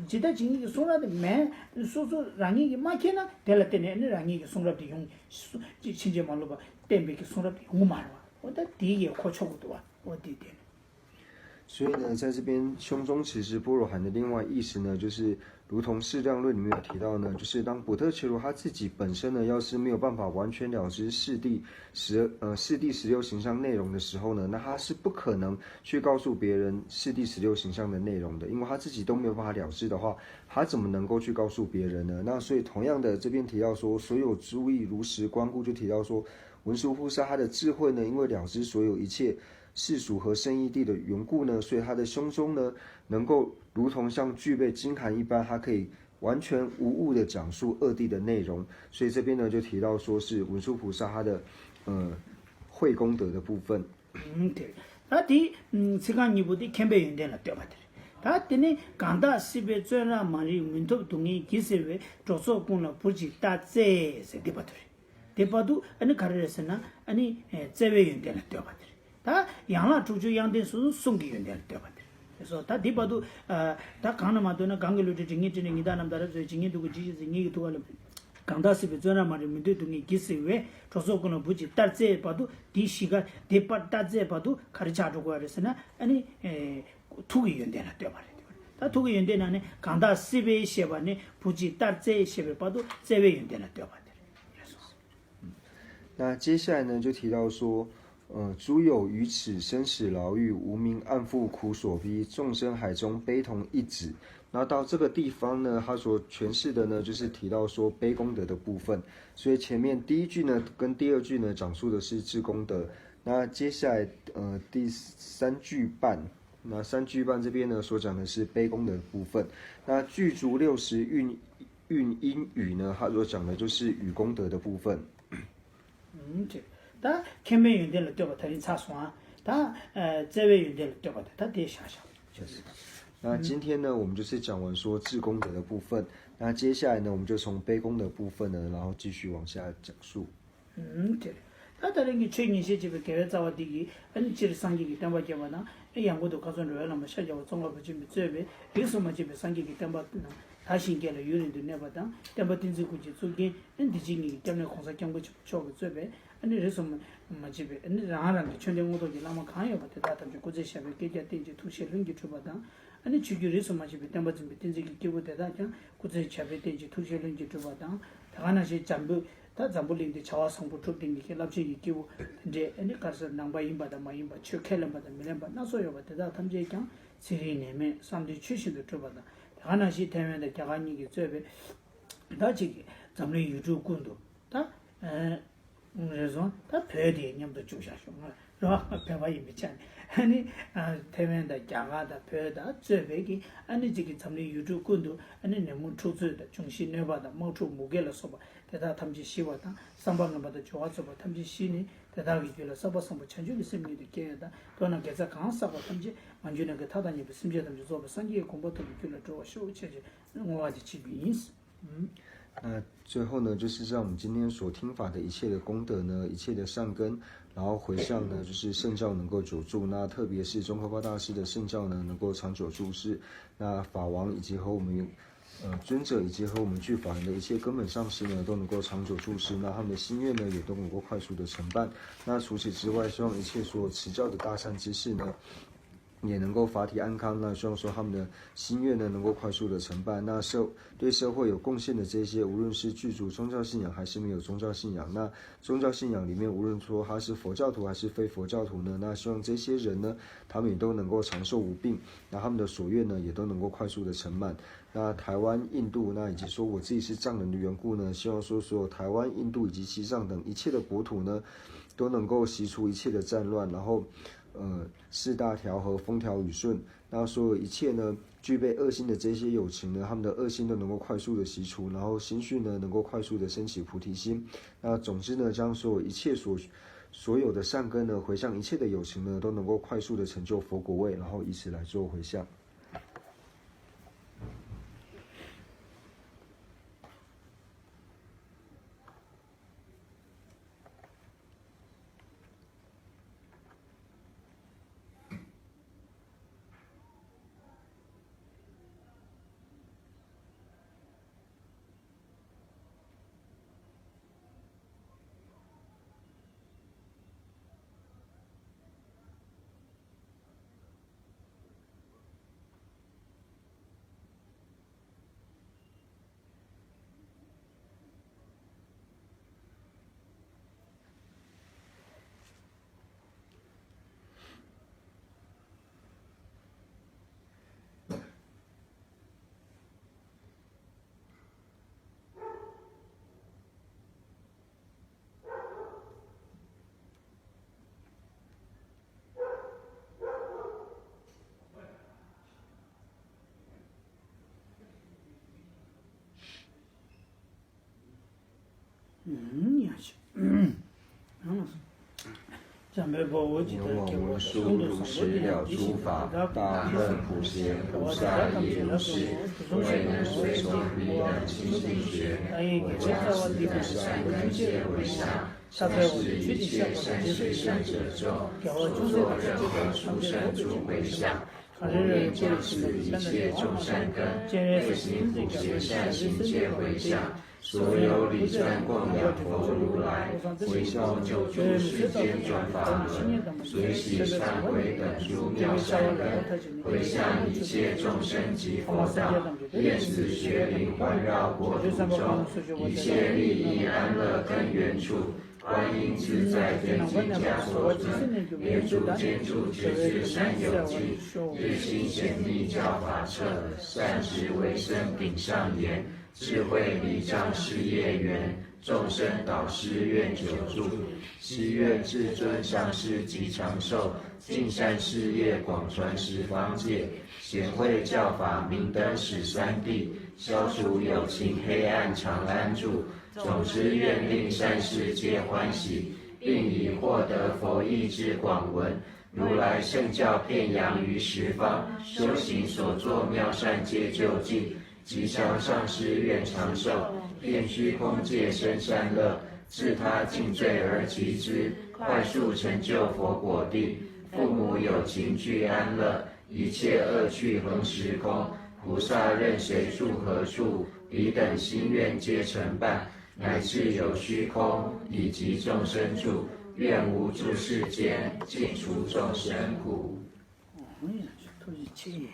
지다 진이 송랍이 매 소소 랑이기 마케나 될라 때는 랑이기 송랍이 용 친제 말로 봐. 땜비기 송랍이 용 말와. 어디 뒤에 고쳐고도 와. 어디 돼. 所以呢，在这边胸中持直般若含的另外意思呢，就是如同释量论里面有提到呢，就是当补特伽罗他自己本身呢，要是没有办法完全了知四谛16行相内容的时候呢，那他是不可能去告诉别人四谛16行相的内容的，因为他自己都没有办法了知的话，他怎么能够去告诉别人呢？那所以同样的，这边提到说，所有诸义如实观故，就提到说，文殊菩萨他的智慧呢，因为了知所有一切世俗和圣义谛的缘故呢，所以他的胸中呢，能够如同像具备金函一般，他可以完全无误的讲述二谛的内容。所以这边呢，就提到说是文殊菩萨他的慧功德的部分。对。那시간 이부디 캠베 연대나 떼바들. 다 때네 간다 시베 쯧라 마리 민토 동이 기세베 조소군나 부지 따제 세디바들. 대바도 아니 가르레스나 아니 제베 연대나 떼바들. 다 양라 주주 양된 수 송기 연대나 떼바들. 그래서 다 디바도 다 강나마도나 강gel로지 징이지는 이다남다라 징이 두고 지지 징이 두고 강다시베 쯧라 마리 민토 동이 기세베 조소군나 부지 따제 바도 디시가 대파 따제 바도 가르쳐주고 그랬으나 아니 투기 연대나 떼바래. 다 투기 연대나네 강다 시베 셰바네 부지 따제 셰베 바도 제베 연대나 떼바래. 那接下来呢，就提到说，诸有于此生死牢狱，无名暗负苦所逼，众生海中悲同一子。然后到这个地方呢，他所诠释的呢，就是提到说悲功德的部分。所以前面第一句呢，跟第二句呢，讲述的是智功德。那接下来第3句半，那3句半这边呢，所讲的是悲功德的部分。那具足60运音语呢，他所讲的就是语功德的部分。다 캠베 연대를 떼바 다른 차수아 다 제베 연대를 떼바 다 대샤샤. 那今天呢，我们就是讲完说智功德的部分。那接下来呢，我们就从悲功德部分呢，然后继续往下讲述。对。다 다른 게 최근 시집에 개자와디기 안질 상기기 담바게마나 양고도 가서 로야나 샤자와 종합을 좀 제베 리스마 집에 상기기 담바나 다시 게를 유린도 내바다 담바딘지 굳이 속에 엔디징이 때문에 공사 경고 쳐 제베 아니 그래서 뭐 집에 아니 라라는 천정고도 라마 가요 같아 다들 고제 샤베 깨게 된지 투시를 게 줘봐다 아니 주기에서 마집에 담바진 비tin지 기보다다 고제 샤베 된지 투시를 게 줘봐다 다가나시 잠부 다 잠불인데 자와 성부 쪽된 게 랍지 기보 이제 아니 가서 남바 임바다 마임바 추켈람바다 밀람바 나서요 같다 탐제 그냥 시리네메 삼디 취시도 줘봐다 다가나시 대면에 자간이기 저베 다지 잠리 유주군도 다 그래서 다 배대 냠도 주샤쇼. 라 배바이 미찬. 아니 대면다 장하다 배다 저배기 아니 지기 잠리 유주군도 아니 너무 초즈다 중심 내바다 모초 무게라서 봐. 대다 탐지 시와다 상방을 받아 좋아서 봐. 탐지 시니 대다기 줄어 서버서 뭐 천주기 심리도 깨다. 또는 계속 강사고 탐지 만주는 그 타다니 심지어 탐지做 상기의 공부도 줄어 줘 쇼체지. 뭐가지 집이스.那最后呢，就是让我们今天所听法的一切的功德呢，一切的善根，然后回向呢，就是圣教能够久住。那特别是宗喀巴大师的圣教呢，能够长久住世。那法王以及和我们尊者以及和我们具法人的一切根本上师呢，都能够长久住世。那他们的心愿呢，也都能够快速的成办。那除此之外，希望一切所有持教的大善之士呢，也能够法体安康，那希望说他们的心愿呢能够快速的成办。那对社会有贡献的这些，无论是具足宗教信仰还是没有宗教信仰，那宗教信仰里面无论说他是佛教徒还是非佛教徒呢，那希望这些人呢，他们也都能够长寿无病，那他们的所愿呢也都能够快速的成满。那台湾、印度，那以及说我自己是藏人的缘故呢，希望说所有台湾、印度以及西藏等一切的国土呢，都能够息除一切的战乱，然后四大调和，风调雨顺。那所有一切呢，具备恶心的这些有情呢，他们的恶心都能够快速的息除，然后心绪呢能够快速的升起菩提心。那总之呢，将所有一切所有的善根呢，回向一切的有情呢，都能够快速的成就佛果位，然后以此来做回向。我们书读识了诸法，大恨普贤菩萨也如是，为能随从彼等清净学，我将此等善根皆回向，善使一切善随善者众，所任何殊胜诸回向。我愿将此一切众善根，内心普贤善行皆回向。所有礼赞供养佛如来，回向救助世间转法轮，随喜忏悔等诸妙善根，回向一切众生及佛道，愿此学灵环绕国土中，一切利益安乐根源处。观音自在天经家所尊，莲主建筑觉知善有尽，日心显密教法彻，善知为生顶上言。智慧离障事业缘，众生导师愿久住，希愿至尊上师及长寿，尽善事业广传十方界，显慧教法明灯使三地，消除有情黑暗常安住。总之愿令善事皆欢喜，并以获得佛意之广闻，如来圣教遍扬于十方，修行所作妙善皆就近。吉祥上师愿长寿，遍虚空界生善乐，自他尽罪而集之，快速成就佛果地。父母有情具安乐，一切恶趣恒时空。菩萨任谁住何处，彼等心愿皆成办。乃至有虚空，以及众生住，愿无住世间，尽除众生苦。都是气。